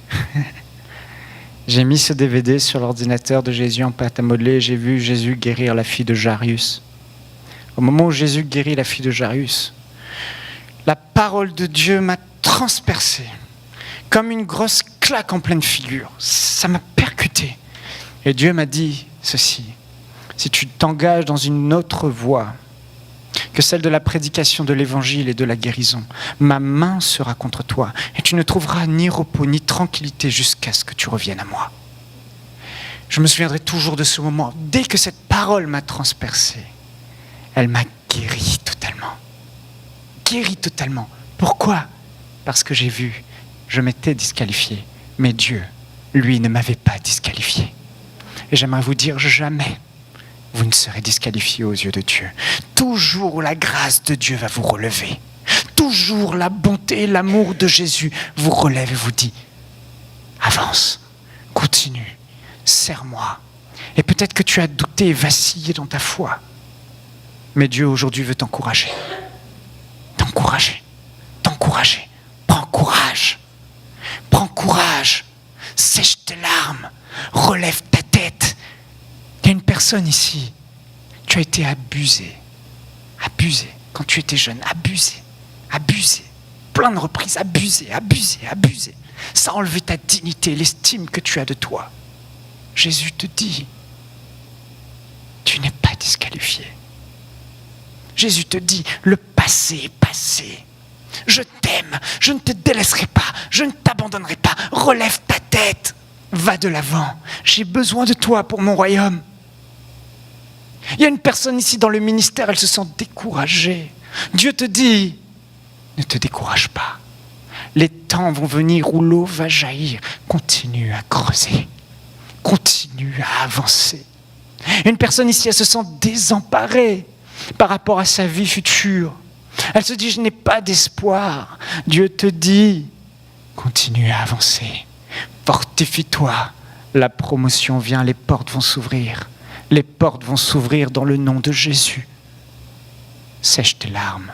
J'ai mis ce DVD sur l'ordinateur de Jésus en pâte à modeler et j'ai vu Jésus guérir la fille de Jairus. Au moment où Jésus guérit la fille de Jairus, la parole de Dieu m'a transpercé comme une grosse claque en pleine figure. Ça m'a percuté. Et Dieu m'a dit ceci, si tu t'engages dans une autre voie que celle de la prédication de l'évangile et de la guérison, ma main sera contre toi et tu ne trouveras ni repos ni tranquillité jusqu'à ce que tu reviennes à moi. Je me souviendrai toujours de ce moment. Dès que cette parole m'a transpercé, elle m'a guéri totalement. Guéri totalement. Pourquoi ? Parce que j'ai vu, je m'étais disqualifié, mais Dieu, lui, ne m'avait pas disqualifié. Et j'aimerais vous dire, jamais vous ne serez disqualifié aux yeux de Dieu. Toujours la grâce de Dieu va vous relever. Toujours la bonté et l'amour de Jésus vous relève et vous dit « Avance, continue, serre-moi ». Et peut-être que tu as douté et vacillé dans ta foi. Mais Dieu aujourd'hui veut t'encourager. T'encourager. T'encourager. Prends courage. Prends courage. Sèche tes larmes. Relève ta tête. Il y a une personne ici. Tu as été abusé. Abusé. Quand tu étais jeune. Abusé. Abusé. Plein de reprises. Abusé. Abusé. Abusé. Ça a enlevé ta dignité, l'estime que tu as de toi. Jésus te dit, tu n'es pas disqualifié. Jésus te dit, le passé est passé. Je t'aime, je ne te délaisserai pas, je ne t'abandonnerai pas. Relève ta tête, va de l'avant. J'ai besoin de toi pour mon royaume. Il y a une personne ici dans le ministère, elle se sent découragée. Dieu te dit, ne te décourage pas. Les temps vont venir où l'eau va jaillir. Continue à creuser. Continue à avancer. Une personne ici, elle se sent désemparée par rapport à sa vie future. Elle se dit, je n'ai pas d'espoir. Dieu te dit, continue à avancer. Fortifie-toi. La promotion vient, les portes vont s'ouvrir. Les portes vont s'ouvrir dans le nom de Jésus. Sèche tes larmes.